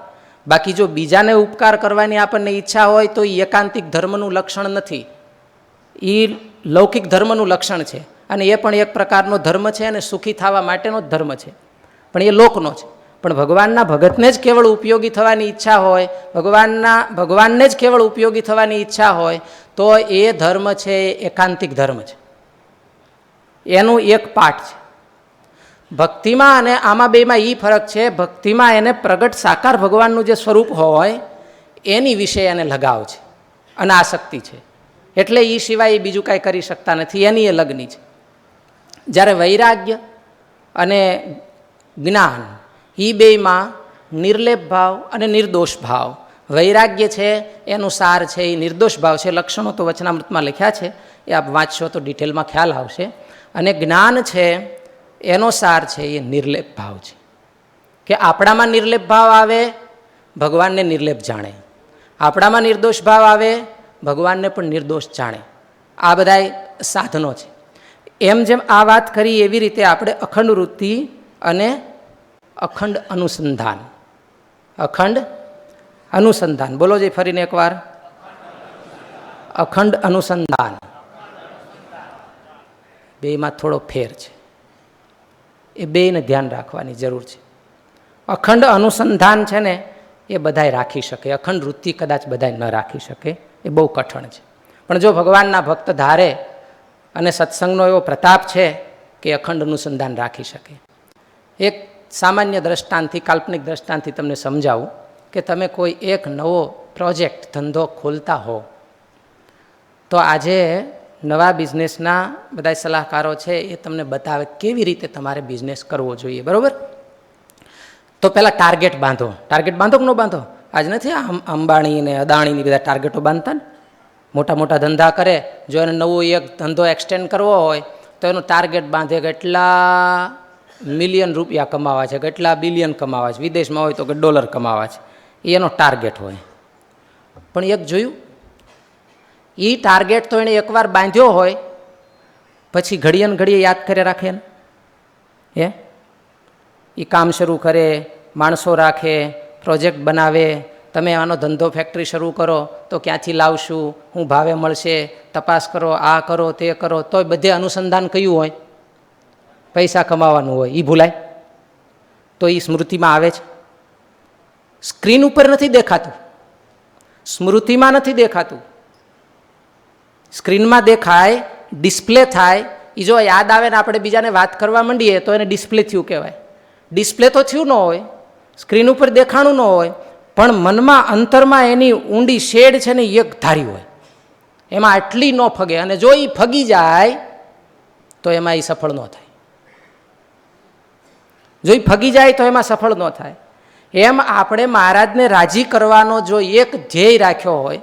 બાકી જો બીજાને ઉપકાર કરવાની આપણને ઈચ્છા હોય તો એ એકાંતિક ધર્મનું લક્ષણ નથી, એ લૌકિક ધર્મનું લક્ષણ છે. અને એ પણ એક પ્રકારનો ધર્મ છે અને સુખી થવા માટેનો જ ધર્મ છે, પણ એ લોકનો છે. પણ ભગવાનના ભગતને જ કેવળ ઉપયોગી થવાની ઈચ્છા હોય, ભગવાનને જ કેવળ ઉપયોગી થવાની ઈચ્છા હોય તો એ ધર્મ છે એ એકાંતિક ધર્મ છે. એનું એક પાઠ છે. ભક્તિમાં અને આમાં બેમાં એ ફરક છે, ભક્તિમાં એને પ્રગટ સાકાર ભગવાનનું જે સ્વરૂપ હોય એની વિશે એને લગાવ છે અને આસક્તિ છે, એટલે એ સિવાય એ બીજું કાંઈ કરી શકતા નથી, એની એ લગ્ની છે. જ્યારે વૈરાગ્ય અને જ્ઞાન એ બેમાં નિર્લેપ ભાવ અને નિર્દોષ ભાવ, વૈરાગ્ય છે એનું સાર છે એ નિર્દોષ ભાવ છે. લક્ષણો તો વચનામૃતમાં લખ્યા છે, એ આપ વાંચશો તો ડિટેલમાં ખ્યાલ આવશે. અને જ્ઞાન છે એનો સાર છે એ નિર્લેપ ભાવ છે, કે આપણામાં નિર્લેપ ભાવ આવે, ભગવાનને નિર્લેપ જાણે, આપણામાં નિર્દોષ ભાવ આવે, ભગવાનને પણ નિર્દોષ જાણે. આ બધા સાધનો છે. એમ જેમ આ વાત કરી એવી રીતે આપણે અખંડ વૃત્તિ અને અખંડ અનુસંધાન, અખંડ અનુસંધાન બોલો જે ફરીને એકવાર, અખંડ અનુસંધાન, બેમાં થોડો ફેર છે, એ બેને ધ્યાન રાખવાની જરૂર છે. અખંડ અનુસંધાન છે ને એ બધાય રાખી શકે, અખંડ વૃત્તિ કદાચ બધાય ન રાખી શકે, એ બહુ કઠણ છે. પણ જો ભગવાનના ભક્ત ધારે અને સત્સંગનો એવો પ્રતાપ છે કે અખંડ અનુસંધાન રાખી શકે. એક સામાન્ય દ્રષ્ટાંતથી, કાલ્પનિક દ્રષ્ટાંતથી તમને સમજાવું કે તમે કોઈ એક નવો પ્રોજેક્ટ ધંધો ખોલતા હો તો આજે નવા બિઝનેસના બધા સલાહકારો છે એ તમને બતાવે કેવી રીતે તમારે બિઝનેસ કરવો જોઈએ, બરાબર? તો પહેલાં ટાર્ગેટ બાંધો. ટાર્ગેટ બાંધો કે ન બાંધો? આજ નથી અંબાણી ને અદાણીની બધા ટાર્ગેટો બાંધતા ને, મોટા મોટા ધંધા કરે, જો એને નવો એક ધંધો એક્સટેન્ડ કરવો હોય તો એનું ટાર્ગેટ બાંધે કે એટલા મિલિયન રૂપિયા કમાવા છે, કેટલા બિલિયન કમાવા છે, વિદેશમાં હોય તો કે ડોલર કમાવા છે, એ એનો ટાર્ગેટ હોય. પણ એક જોયું, એ ટાર્ગેટ તો એણે એકવાર બાંધ્યો હોય પછી ઘડીએ ને ઘડીએ યાદ કરે રાખે ને, એ કામ શરૂ કરે, માણસો રાખે, પ્રોજેક્ટ બનાવે. તમે આનો ધંધો ફેક્ટરી શરૂ કરો તો ક્યાંથી લાવશું, શું ભાવે મળશે, તપાસ કરો, આ કરો તે કરો, તોય બધે અનુસંધાન કયું હોય? પૈસા કમાવાનું હોય. એ ભૂલાય તો એ સ્મૃતિમાં આવે છે? સ્ક્રીન ઉપર નથી દેખાતું, સ્મૃતિમાં નથી દેખાતું. સ્ક્રીનમાં દેખાય, ડિસ્પ્લે થાય. એ જો યાદ આવે ને આપણે બીજાને વાત કરવા માંડીએ તો એને ડિસ્પ્લે થયું કહેવાય. ડિસ્પ્લે તો થયું ન હોય, સ્ક્રીન ઉપર દેખાણું ન હોય, પણ મનમાં અંતરમાં એની ઊંડી શેડ છે ને એક ધારી હોય, એમાં આટલી ન ફગે. અને જો એ ફગી જાય તો એમાં એ સફળ ન થાય. જો એ ફગી જાય તો એમાં સફળ ન થાય. એમ આપણે મહારાજને રાજી કરવાનો જો એક ધ્યેય રાખ્યો હોય,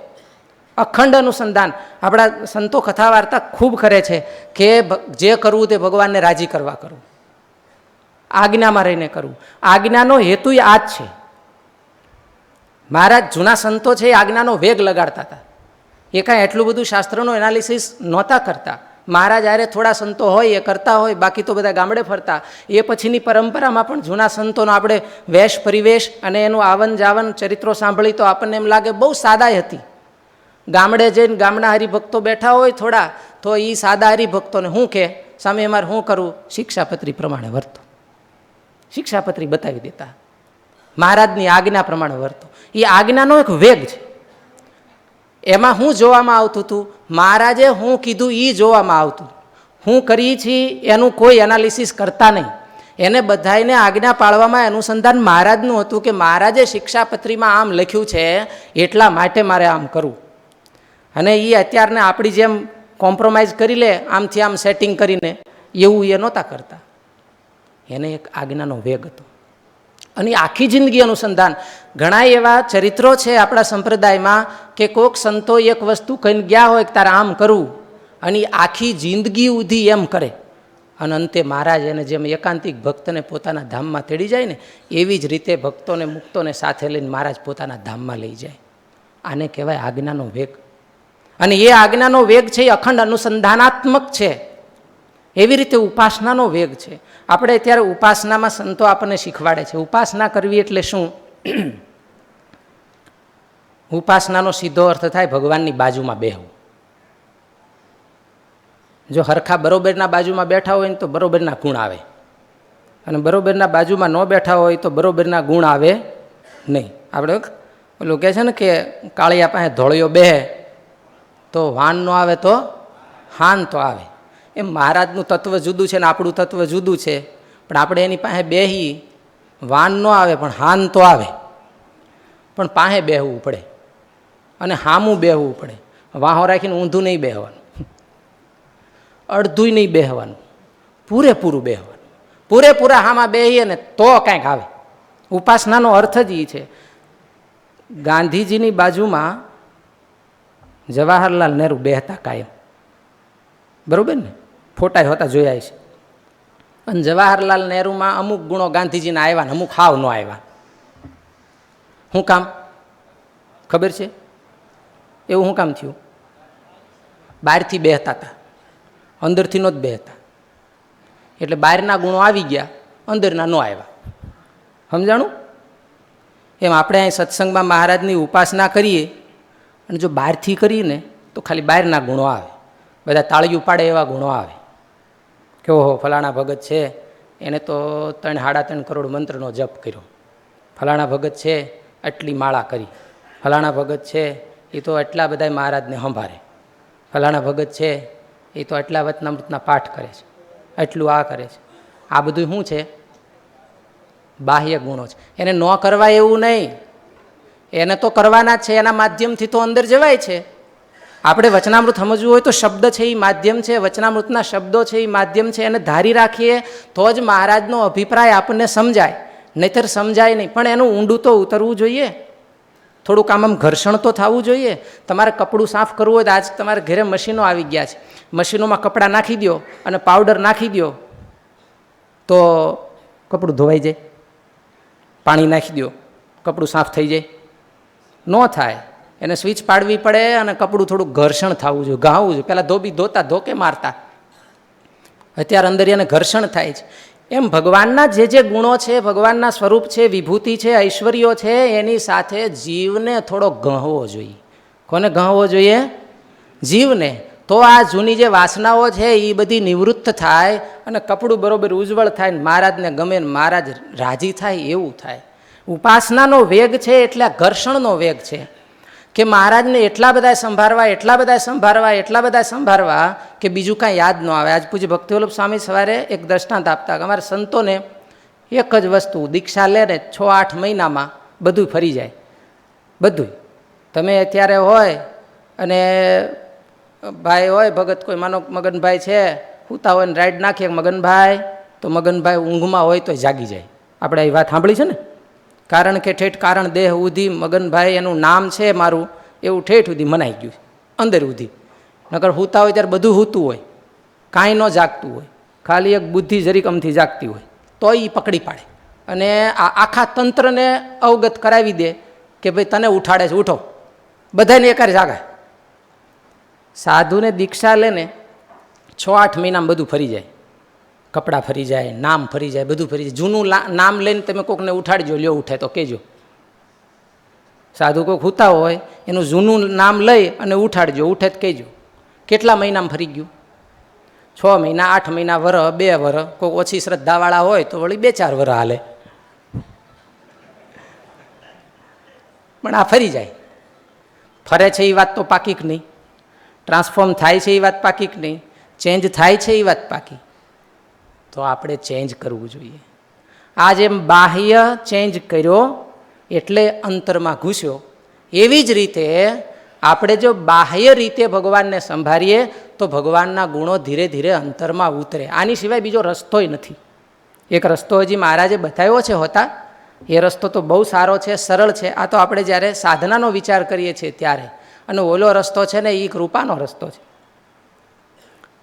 અખંડ અનુસંધાન. આપણા સંતો કથા વાર્તા ખૂબ કરે છે કે જે કરવું તે ભગવાનને રાજી કરવા કરવું, આજ્ઞામાં રહીને કરવું. આજ્ઞાનો હેતુ આ જ છે. મહારાજ જૂના સંતો છે એ આજ્ઞાનો વેગ લગાડતા હતા, એ કાંઈ એટલું બધું શાસ્ત્રનું એનાલિસિસ નહોતા કરતા. મહારાજ આરે થોડા સંતો હોય એ કરતા હોય, બાકી તો બધા ગામડે ફરતા. એ પછીની પરંપરામાં પણ જૂના સંતોનો આપણે વેશ પરિવેશ અને એનું આવન જાવન ચરિત્રો સાંભળી તો આપણને એમ લાગે બહુ સાદાઈ હતી. ગામડે જઈને ગામના હરિભક્તો બેઠા હોય થોડા, તો એ સાદા હરિભક્તોને શું કહે, સામે અમારે શું કરવું? શિક્ષાપત્રી પ્રમાણે વર્તો. શિક્ષાપત્રી બતાવી દેતા, મહારાજની આજ્ઞા પ્રમાણે વર્તો. એ આજ્ઞાનો એક વેગ છે. એમાં શું જોવામાં આવતું હતું? મહારાજે શું કીધું એ જોવામાં આવતું. હું કરી છીએ એનું કોઈ એનાલિસિસ કરતા નહીં. એને બધાને આજ્ઞા પાળવામાં અનુસંધાન મહારાજનું હતું કે મહારાજે શિક્ષાપત્રીમાં આમ લખ્યું છે એટલા માટે મારે આમ કરવું. અને એ અત્યારને આપણી જેમ કોમ્પ્રોમાઇઝ કરી લે આમથી આમ સેટિંગ કરીને, એવું એ નહોતા કરતા. એને એક આજ્ઞાનો વેગ હતો અને આખી જિંદગી અનુસંધાન. ઘણા એવા ચરિત્રો છે આપણા સંપ્રદાયમાં કે કોઈક સંતો એક વસ્તુ કહીને ગયા હોય કે તારે આમ કરવું, અને આખી જિંદગી સુધી એમ કરે, અને અંતે મહારાજ એને જેમ એકાંતિક ભક્તને પોતાના ધામમાં તેડી જાય ને, એવી જ રીતે ભક્તોને મુક્તોને સાથે લઈને મહારાજ પોતાના ધામમાં લઈ જાય. આને કહેવાય આજ્ઞાનો વેગ. અને એ આજ્ઞાનો વેગ છે એ અખંડ અનુસંધાનાત્મક છે. એવી રીતે ઉપાસનાનો વેગ છે. આપણે અત્યારે ઉપાસનામાં સંતો આપણને શીખવાડે છે. ઉપાસના કરવી એટલે શું? ઉપાસનાનો સીધો અર્થ થાય ભગવાનની બાજુમાં બેહવું. જો હરખા બરોબરના બાજુમાં બેઠા હોય ને તો બરોબરના ગુણ આવે, અને બરોબરના બાજુમાં ન બેઠા હોય તો બરોબરના ગુણ આવે નહીં. આપણે ઓલું કહે છે ને કે કાળિયા પાસે ધોળિયો બેહે તો વાન ન આવે તો હાન તો આવે. એમ મહારાજનું તત્વ જુદું છે ને આપણું તત્વ જુદું છે. પણ આપણે એની પાસે બેહી વાન ન આવે પણ હાન તો આવે, પણ પાસે બેહવું પડે અને હામું બેહવું પડે. વાહો રાખીને ઊંધું નહીં બેહવાનું, અડધું નહીં બેહવાનું, પૂરેપૂરું બેહવાનું. પૂરેપૂરા હામાં બેહીએ ને તો કાંઈક આવે. ઉપાસનાનો અર્થ જ એ છે. ગાંધીજીની બાજુમાં જવાહરલાલ નહેરુ બેહતા કાયમ, બરાબર ને? ફોટા હોતા જોયા છે. અને જવાહરલાલ નહેરુમાં અમુક ગુણો ગાંધીજીના આવ્યા ને અમુક હાવ ન આવ્યા. શું કામ ખબર છે? એવું શું કામ થયું? બહારથી બેહતા હતા, અંદરથી ન જ બેહતા. એટલે બહારના ગુણો આવી ગયા, અંદરના ન આવ્યા. સમજાણું? એમ આપણે અહીં સત્સંગમાં મહારાજની ઉપાસના કરીએ અને જો બહારથી કરીએ ને તો ખાલી બહારના ગુણો આવે, બધા તાળીયું પાડે એવા ગુણો આવે કે ઓહો ફલાણા ભગત છે એને તો 3-3.5 કરોડ મંત્રનો જપ કર્યો, ફલાણા ભગત છે આટલી માળા કરી, ફલાણા ભગત છે એ તો એટલા બધા મહારાજને સંભાળે, ફલાણા ભગત છે એ તો આટલા વચનામૃતના પાઠ કરે છે, એટલું આ કરે છે. આ બધું શું છે? બાહ્ય ગુણો છે. એને ન કરવા એવું નહીં, એને તો કરવાના જ છે. એના માધ્યમથી તો અંદર જવાય છે. આપણે વચનામૃત સમજવું હોય તો શબ્દ છે એ માધ્યમ છે, વચનામૃતના શબ્દો છે એ માધ્યમ છે. એને ધારી રાખીએ તો જ મહારાજનો અભિપ્રાય આપણને સમજાય, નહીંતર સમજાય નહીં. પણ એનું ઊંડું તો ઉતરવું જોઈએ, થોડુંક આમ ઘર્ષણ તો થવું જોઈએ. તમારે કપડું સાફ કરવું હોય તો આજ તમારે ઘરે મશીનો આવી ગયા છે, મશીનોમાં કપડાં નાખી દો અને પાવડર નાખી દો તો કપડું ધોવાઈ જાય. પાણી નાખી દો કપડું સાફ થઈ જાય? ન થાય. એને સ્વિચ પાડવી પડે અને કપડું થોડું ઘર્ષણ થવું જોઈએ, ગાવું જોઈએ. પહેલાં ધોતા ધોકે મારતા, અત્યારે અંદર એને ઘર્ષણ થાય છે. એમ ભગવાનના જે ગુણો છે, ભગવાનના સ્વરૂપ છે, વિભૂતિ છે, ઐશ્વર્યો છે, એની સાથે જીવને થોડો ગહવો જોઈએ. કોને ગહવો જોઈએ? જીવને. તો આ જૂની જે વાસનાઓ છે એ બધી નિવૃત્ત થાય અને કપડું બરોબર ઉજ્જવળ થાય ને મહારાજને ગમે ને મહારાજ રાજી થાય એવું થાય. ઉપાસનાનો વેગ છે એટલે ઘર્ષણનો વેગ છે કે મહારાજને એટલા બધા સંભાળવા, એટલા બધા સંભાળવા, એટલા બધા સંભાળવા કે બીજું કાંઈ યાદ ન આવે. આજ પૂજ્ય ભક્તિવલ્લભ સ્વામી સવારે એક દ્રષ્ટાંત આપતા કે અમારા સંતોને એક જ વસ્તુ, દીક્ષા લે ને 6-8 મહિનામાં બધું ફરી જાય. બધું તમે અત્યારે હોય અને ભાઈ હોય ભગત, કોઈ માનો મગનભાઈ છે, સૂતા હોય ને રાઈડ નાખીએ મગનભાઈ, તો મગનભાઈ ઊંઘમાં હોય તો જાગી જાય. આપણે એ વાત સાંભળી છે ને? કારણ કે ઠેઠ કારણ દેહ ઉધી મગનભાઈ એનું નામ છે મારું, એવું ઠેઠ ઉધી મનાઈ ગયું અંદર ઉધી. નકર સૂતા હોય ત્યારે બધું સૂતું હોય, કાંઈ ન જાગતું હોય, ખાલી એક બુદ્ધિ જરીક અમથી જાગતી હોય તો એ પકડી પાડે અને આ આખા તંત્રને અવગત કરાવી દે કે ભાઈ તને ઉઠાડે છે, ઉઠો, બધાને એકારે જાગે. સાધુને દીક્ષા લે ને 6-8 મહિનામાં બધું ફરી જાય, કપડાં ફરી જાય, નામ ફરી જાય, બધું ફરી જાય. જૂનું નામ લઈને તમે કોકને ઉઠાડજો, લ્યો ઉઠે તો કહેજો. સાધુ કોઈક સૂતા હોય એનું જૂનું નામ લઈ અને ઉઠાડજો, ઉઠે તો કહેજો. કેટલા મહિનામાં ફરી ગયું? 6 મહિના, 8 મહિના, વરસ, 2 વરસ. કોઈ ઓછી શ્રદ્ધાવાળા હોય તો વળી 2-4 વરસ હાલે, પણ આ ફરી જાય. ફરે છે એ વાત તો પાકી કે નહીં, ટ્રાન્સફોર્મ થાય છે એ વાત પાકી કે નહીં, ચેન્જ થાય છે એ વાત પાકી. તો આપણે ચેન્જ કરવું જોઈએ. આ જેમ બાહ્ય ચેન્જ કર્યો એટલે અંતરમાં ઘૂસ્યો, એવી જ રીતે આપણે જો બાહ્ય રીતે ભગવાનને સંભાળીએ તો ભગવાનના ગુણો ધીરે ધીરે અંતરમાં ઉતરે. આની સિવાય બીજો રસ્તોય નથી. એક રસ્તો હજી મહારાજે બતાવ્યો છે હોતા, એ રસ્તો તો બહુ સારો છે, સરળ છે. આ તો આપણે જ્યારે સાધનાનો વિચાર કરીએ છીએ ત્યારે, અને ઓલો રસ્તો છે ને એ કૃપાનો રસ્તો છે.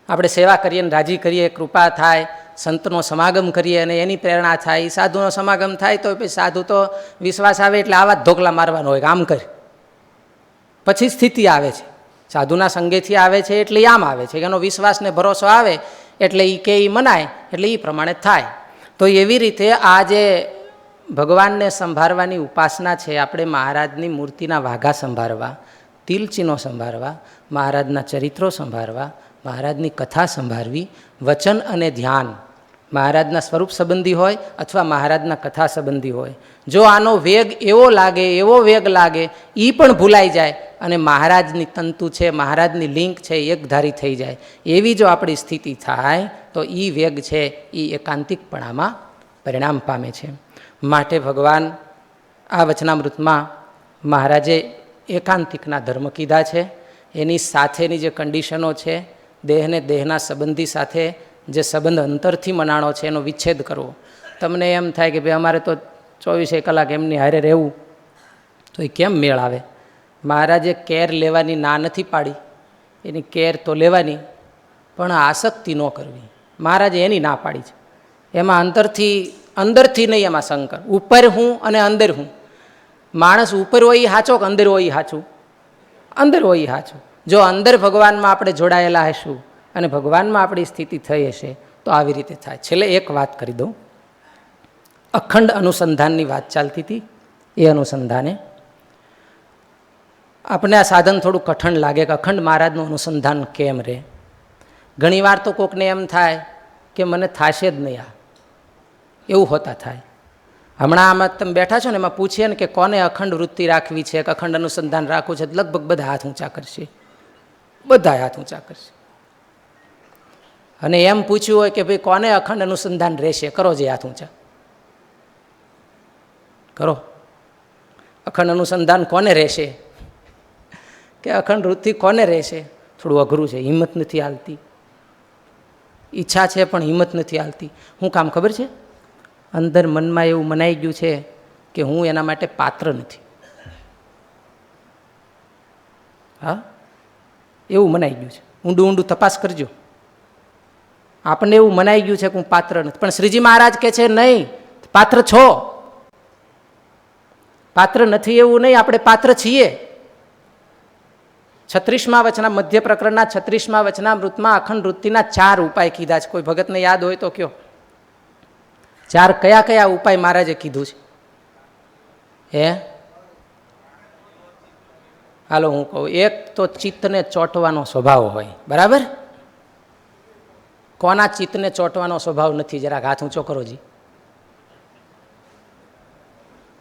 આપણે સેવા કરીએ ને રાજી કરીએ, કૃપા થાય, સંતનો સમાગમ કરીએ અને એની પ્રેરણા થાય, સાધુનો સમાગમ થાય તો પછી સાધુ તો વિશ્વાસ આવે એટલે આવા જ ધોકલા મારવાનો હોય, આમ કરે પછી સ્થિતિ આવે છે. સાધુના સંગેથી આવે છે એટલે આમ આવે છે, એનો વિશ્વાસ ને ભરોસો આવે એટલે એ કે એ મનાય એટલે એ પ્રમાણે થાય. તો એવી રીતે આ જે ભગવાનને સંભાળવાની ઉપાસના છે, આપણે મહારાજની મૂર્તિના વાઘા સંભાળવા, તિલચીનો સંભાળવા, મહારાજના ચરિત્રો સંભાળવા, મહારાજની કથા સંભાળવી, વચન અને ધ્યાન મહારાજના સ્વરૂપ સંબંધી હોય અથવા મહારાજના કથા સંબંધી હોય. જો આનો વેગ એવો લાગે, એવો વેગ લાગે, એ પણ ભૂલાઈ જાય અને મહારાજની તંતુ છે, મહારાજની લિંક છે, એકધારી થઈ જાય, એવી જો આપણી સ્થિતિ થાય તો એ વેગ છે એ એકાંતિકપણામાં પરિણામ પામે છે. માટે ભગવાન આ વચનામૃતમાં મહારાજે એકાંતિકના ધર્મ કીધા છે. એની સાથેની જે કન્ડિશનો છે, દેહને દેહના સંબંધી સાથે જે સંબંધ અંતરથી મનાણો છે એનો વિચ્છેદ કરવો. તમને એમ થાય કે ભાઈ અમારે તો 24 કલાક એમની હારે રહેવું, તો એ કેમ મેળ આવે? મહારાજે કેર લેવાની ના નથી પાડી, એની કેર તો લેવાની, પણ આસક્તિ ન કરવી. મહારાજે એની ના પાડી છે. એમાં અંદરથી નહીં, એમાં શંકર ઉપર હું અને અંદર હું. માણસ ઉપર હોય એ સાચો કે અંદર હોય એ સાચું? અંદર હોય એ સાચું. જો અંદર ભગવાનમાં આપણે જોડાયેલા હશું અને ભગવાનમાં આપણી સ્થિતિ થઈ હશે તો આવી રીતે થાય. છેલ્લે એક વાત કરી દઉં. અખંડ અનુસંધાનની વાત ચાલતી હતી. એ અનુસંધાને આપણે આ સાધન થોડું કઠણ લાગે કે અખંડ મહારાજનું અનુસંધાન કેમ રહે. ઘણીવાર તો કોકને એમ થાય કે મને થશે જ નહીં, આ એવું હોતા થાય. હમણાં આમાં તમે બેઠા છો ને, એમાં પૂછીએ ને કે કોને અખંડ વૃત્તિ રાખવી છે કે અખંડ અનુસંધાન રાખવું છે, લગભગ બધા હાથ ઊંચા કરશે. બધા હાથ ઊંચા કરશે. અને એમ પૂછ્યું હોય કે ભાઈ કોને અખંડ અનુસંધાન રહેશે, કરો જે હાથ ઊંચા કરો. અખંડ અનુસંધાન કોને રહેશે કે અખંડ વૃત્તિ કોને રહેશે? થોડું અઘરું છે, હિંમત નથી હાલતી. ઈચ્છા છે પણ હિંમત નથી હાલતી. શું કામ ખબર છે? અંદર મનમાં એવું મનાઈ ગયું છે કે હું એના માટે પાત્ર નથી. હા, એવું મનાઈ ગયું છે. ઊંડું ઊંડું તપાસ કરજો. આપણને એવું મનાઈ ગયું છે કે હું પાત્ર નથી. પણ શ્રીજી મહારાજ કહે છે નહીં, પાત્ર છો. પાત્ર નથી એવું નહીં, આપણે પાત્ર છીએ. 36મા વચના મધ્ય પ્રકરણના 36મા વચનામૃતમાં અખંડ વૃત્તિના 4 ઉપાય કીધા છે. કોઈ ભગતને યાદ હોય તો કયો. 4 કયા કયા ઉપાય મહારાજે કીધું છે? હે, હાલો હું કહું. એક તો ચિત્તને ચોંટવાનો સ્વભાવ હોય, બરાબર? કોના ચિત્તને ચોંટવાનો સ્વભાવ નથી? જરાક હાથ ઊંચો કરો જી.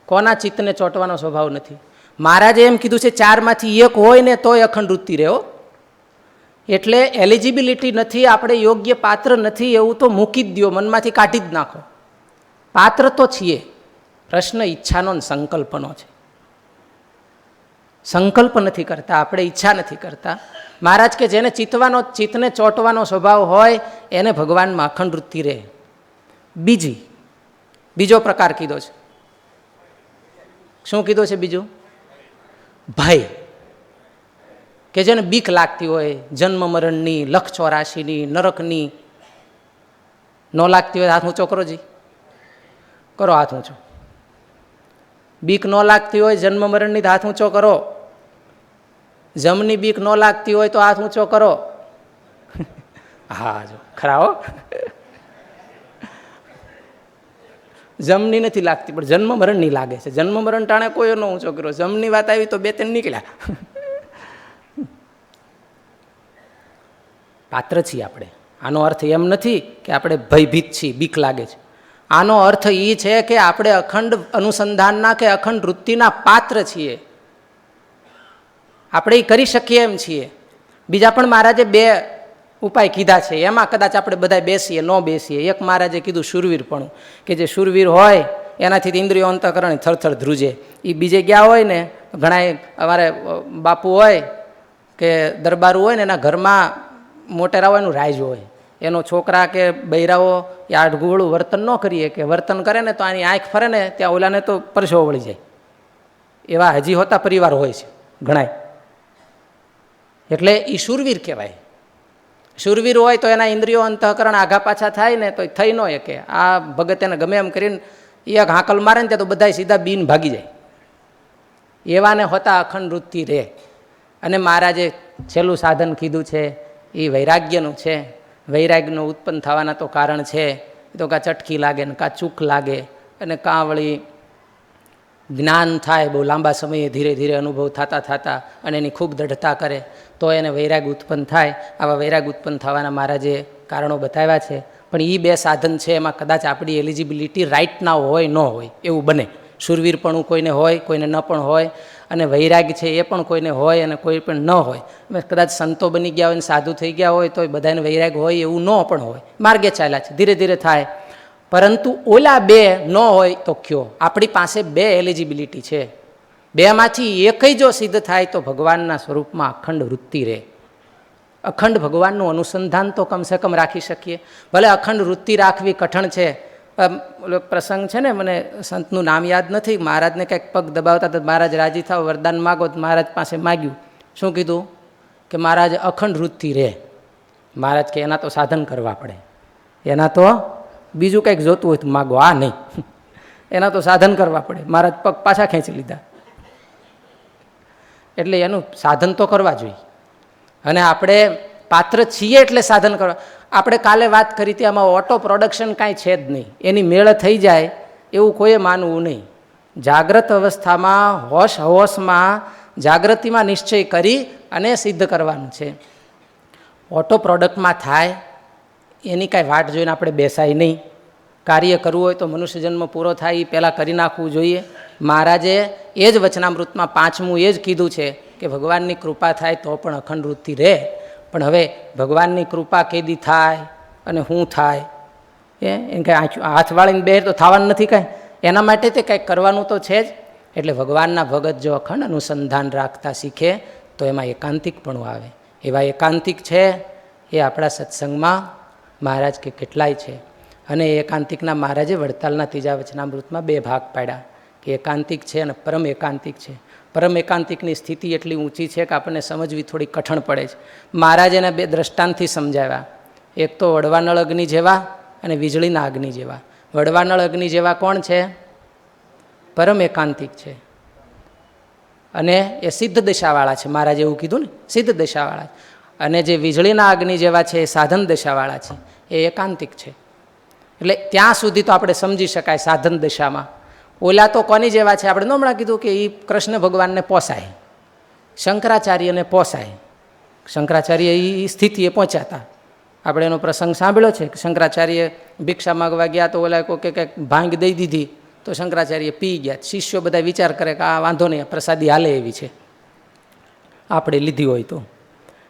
કોના ચિત્તને ચોંટવાનો સ્વભાવ નથી? મહારાજે એમ કીધું છે 4માંથી એક હોય ને તોય અખંડ વૃત્તિ રહે. એટલે એલિજિબિલિટી નથી, આપણે યોગ્ય પાત્ર નથી એવું તો મૂકી જ દો, મનમાંથી કાઢી જ નાખો. પાત્ર તો છીએ. પ્રશ્ન ઈચ્છાનો ને સંકલ્પનો છે. સંકલ્પ નથી કરતા આપણે, ઈચ્છા નથી કરતા. મહારાજ કે જેને ચિત્તને ચોંટવાનો સ્વભાવ હોય એને ભગવાનમાં અખંડ વૃત્તિ રહે. બીજો પ્રકાર કીધો છે. શું કીધો છે બીજું? ભય. કે જેને બીક લાગતી હોય, જન્મ મરણની, લખ 84ની, નરકની. ન લાગતી હોય હાથ ઊંચો કરો જી. કરો હાથ ઊંચો. બીક ન લાગતી હોય જન્મ મરણની હાથ ઊંચો કરો. જમની બીક ન લાગતી હોય તો હાથ ઊંચો કરો. હા જો ખરા હો. જમની નથી લાગતી પણ જન્મ મરણની લાગે છે. જન્મ મરણ ટાણે કોઈ ન ઊંચો કર્યો. જમની વાત આવી તો 2-3 નીકળ્યા. પાત્ર છીએ આપણે. આનો અર્થ એમ નથી કે આપણે ભયભીત છીએ, બીક લાગે છે. આનો અર્થ એ છે કે આપણે અખંડ અનુસંધાનના કે અખંડ વૃત્તિના પાત્ર છીએ. આપણે એ કરી શકીએ એમ છીએ. બીજા પણ મહારાજે 2 ઉપાય કીધા છે. એમાં કદાચ આપણે બધા બેસીએ ન બેસીએ. એક મહારાજે કીધું શૂરવીરપણું, કે જે શૂરવીર હોય એનાથી ઇન્દ્રિયો અંતઃકરણ થરથર ધ્રુજે. એ બીજે ગયા હોય ને, ઘણા અમારે બાપુ હોય કે દરબારું હોય ને, એના ઘરમાં મોટેરા હોય એનું રાજ હોય. એનો છોકરા કે બૈરાઓ એ આડગુવળું વર્તન ન કરીએ, કે વર્તન કરે ને તો આની આંખ ફરે ને ત્યાં ઓલાને તો પરસેવો વળી જાય. એવા હજી હોતા પરિવાર હોય છે ઘણાય. એટલે એ શૂરવીર કહેવાય. શૂરવીર હોય તો એના ઇન્દ્રિયો અંતઃકરણ આઘા પાછા થાય ને તો થઈ ન શકે. આ ભગત એને ગમે એમ કરીને એક હાંકલ મારે ને ત્યાં તો બધા સીધા બીન ભાગી જાય. એવાને હોતા અખંડ વૃત્તિ રહે. અને મહારાજે છેલ્લું સાધન કીધું છે એ વૈરાગ્યનું છે. વૈરાગ્યનું ઉત્પન્ન થવાના તો કારણ છે એ તો કાં ચટકી લાગે ને કાં ચૂક લાગે અને કાં વળી જ્ઞાન થાય બહુ લાંબા સમયે ધીરે ધીરે અનુભવ થતા થતા અને એની ખૂબ દઢતા કરે તો એને વૈરાગ ઉત્પન્ન થાય. આવા વૈરાગ ઉત્પન્ન થવાના મહારાજે કારણો બતાવ્યા છે. પણ એ બે સાધન છે એમાં કદાચ આપણી એલિજિબિલિટી રાઈટ ના હોય ન હોય એવું બને. શૂરવીરપણું કોઈને હોય, કોઈને ન પણ હોય, અને વૈરાગ છે એ પણ કોઈને હોય અને કોઈ પણ ન હોય. કદાચ સંતો બની ગયા હોય ને સાધુ થઈ ગયા હોય તો બધાને વૈરાગ હોય એવું ન પણ હોય. માર્ગે ચાલ્યા છે, ધીરે ધીરે થાય. પરંતુ ઓલા બે ન હોય તો કયો? આપણી પાસે બે એલિજિબિલિટી છે. બેમાંથી એકય જો સિદ્ધ થાય તો ભગવાનના સ્વરૂપમાં અખંડ વૃત્તિ રહે. અખંડ ભગવાનનું અનુસંધાન તો કમસે કમ રાખી શકીએ. ભલે અખંડ વૃત્તિ રાખવી કઠણ છે. પ્રસંગ છે ને, મને સંતનું નામ યાદ નથી, મહારાજને કંઈક પગ દબાવતા તો મહારાજ રાજી થાવ, વરદાન માગો તો મહારાજ પાસે માગ્યું. શું કીધું? કે મહારાજ અખંડ વૃત્તિ રહે. મહારાજ કે એના તો સાધન કરવા પડે, એના તો બીજું કંઈક જોતું હોય તો માગો, આ નહીં, એના તો સાધન કરવા પડે. મહારાજ પગ પાછા ખેંચી લીધા. એટલે એનું સાધન તો કરવા જોઈએ. અને આપણે પાત્ર છીએ એટલે સાધન કરવા. આપણે કાલે વાત કરી હતી, આમાં ઓટો પ્રોડક્શન કાંઈ છે જ નહીં. એની મેળ થઈ જાય એવું કોઈએ માનવું નહીં. જાગ્રત અવસ્થામાં હોશ હવસમાં જાગૃતિમાં નિશ્ચય કરી અને સિદ્ધ કરવાનું છે. ઓટો પ્રોડક્ટમાં થાય એની કાંઈ વાટ જોઈને આપણે બેસાય નહીં. કાર્ય કરવું હોય તો મનુષ્ય જન્મ પૂરો થાય એ પહેલાં કરી નાખવું જોઈએ. મહારાજે એ જ વચનામૃતમાં 5મું એ જ કીધું છે કે ભગવાનની કૃપા થાય તો પણ અખંડ વૃત્તિ રહે. પણ હવે ભગવાનની કૃપા કેદી થાય અને શું થાય એ કાંઈ હાથ વાળીને બે તો થવાનું નથી કાંઈ. એના માટે તે કંઈક કરવાનું તો છે જ. એટલે ભગવાનના ભગત જો અખંડ અનુસંધાન રાખતા શીખે તો એમાં એકાંતિકપણું આવે. એવા એકાંતિક છે એ આપણા સત્સંગમાં મહારાજ કે કેટલાય છે. અને એકાંતિકના મહારાજે વડતાલના 3જા વચનામૃતમાં 2 ભાગ પાડ્યા કે એકાંતિક છે અને પરમ એકાંતિક છે. પરમ એકાંતિકની સ્થિતિ એટલી ઊંચી છે કે આપણને સમજવી થોડી કઠણ પડે છે. મહારાજ એને 2 દ્રષ્ટાંતથી સમજાવ્યા. એક તો વડવાનળ અગ્નિ જેવા અને વીજળીના અગ્નિ જેવા. વડવાનળ અગ્નિ જેવા કોણ છે? પરમ એકાંતિક છે. અને એ સિદ્ધ દશાવાળા છે. મહારાજે એવું કીધું ને, સિદ્ધ દશાવાળા. અને જે વીજળીના અગ્નિ જેવા છે એ સાધન દશાવાળા છે, એ એકાંતિક છે. એટલે ત્યાં સુધી તો આપણે સમજી શકાય સાધન દશામાં. ઓલા તો કોની જેવા છે? આપણે હમણાં કીધું કે એ કૃષ્ણ ભગવાનને પોસાય, શંકરાચાર્યને પોસાય. શંકરાચાર્ય એ સ્થિતિએ પહોંચ્યા હતા. આપણે એનો પ્રસંગ સાંભળ્યો છે કે શંકરાચાર્ય ભિક્ષા માગવા ગયા તો ઓલા કોઈ કંઈક ભાંગ દઈ દીધી તો શંકરાચાર્ય પી ગયા. શિષ્યો બધા વિચાર કરે કે આ વાંધો નહીં, પ્રસાદી હાલે એવી છે, આપણે લીધી હોય તો.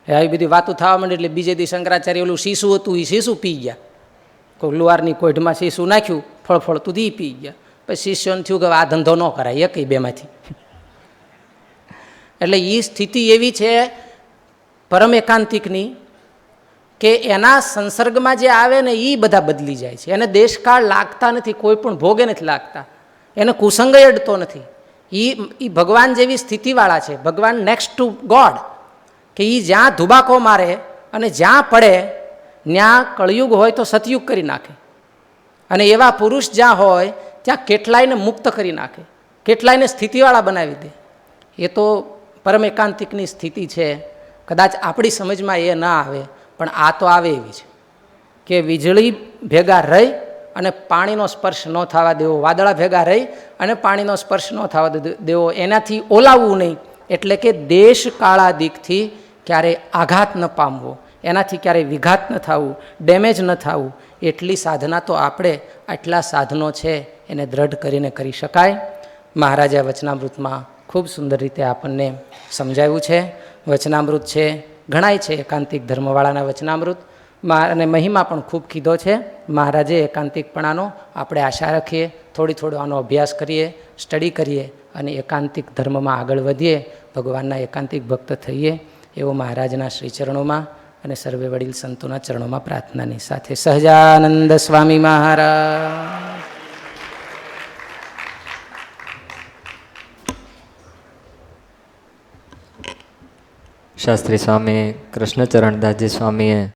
આવી બધી વાતો થવા માંડી એટલે બીજે દી શંકરાચાર્ય ઓલું શીશું હતું એ શીશું પી ગયા. કોઈ લુહારની કોઢમાં શીશું નાખ્યું, ફળફળતું દી પી ગયા. પછી શિષ્યોને થયું કે આ ધંધો ન કરાય એકય બેમાંથી. એટલે એ સ્થિતિ એવી છે પરમ એકાંતિકની કે એના સંસર્ગમાં જે આવે ને એ બધા બદલી જાય છે. એને દેશકાળ લાગતા નથી, કોઈ પણ ભોગે નથી લાગતા, એને કુસંગય અડતો નથી. એ ભગવાન જેવી સ્થિતિવાળા છે. ભગવાન નેક્સ્ટ ટુ ગોડ, કે એ જ્યાં ધુબાકો મારે અને જ્યાં પડે ત્યાં કળયુગ હોય તો સતયુગ કરી નાખે. અને એવા પુરુષ જ્યાં હોય ત્યાં કેટલાયને મુક્ત કરી નાખે, કેટલાયને સ્થિતિવાળા બનાવી દે. એ તો પરમ એકાંતિકની સ્થિતિ છે. કદાચ આપણી સમજમાં એ ના આવે પણ આ તો આવે એવી છે કે વીજળી ભેગા રહી અને પાણીનો સ્પર્શ ન થવા દેવો, વાદળા ભેગા રહી અને પાણીનો સ્પર્શ ન થવા દેવો, એનાથી ઓલાવવું નહીં. એટલે કે દેશ કાળાદિકથી ક્યારેય આઘાત ન પામવો, એનાથી ક્યારેય વિઘાત ન થવું, ડેમેજ ન થવું. એટલી સાધના તો આપણે આટલા સાધનો છે એને દ્રઢ કરીને કરી શકાય. મહારાજે વચનામૃતમાં ખૂબ સુંદર રીતે આપણને સમજાવ્યું છે. વચનામૃત છે ઘણાય છે એકાંતિક ધર્મવાળાના વચનામૃત, અને મહિમા પણ ખૂબ કીધો છે મહારાજે એકાંતિકપણાનો. આપણે આશા રાખીએ થોડો આનો અભ્યાસ કરીએ, સ્ટડી કરીએ અને એકાંતિક ધર્મમાં આગળ વધીએ, ભગવાનના એકાંતિક ભક્ત થઈએ એવો મહારાજના શ્રીચરણોમાં અને સર્વે વડીલ સંતોના ચરણોમાં પ્રાર્થનાની સાથે સહજાનંદ સ્વામી મહારાજ. શાસ્ત્રી સ્વામી કૃષ્ણચરણદાસજી સ્વામીએ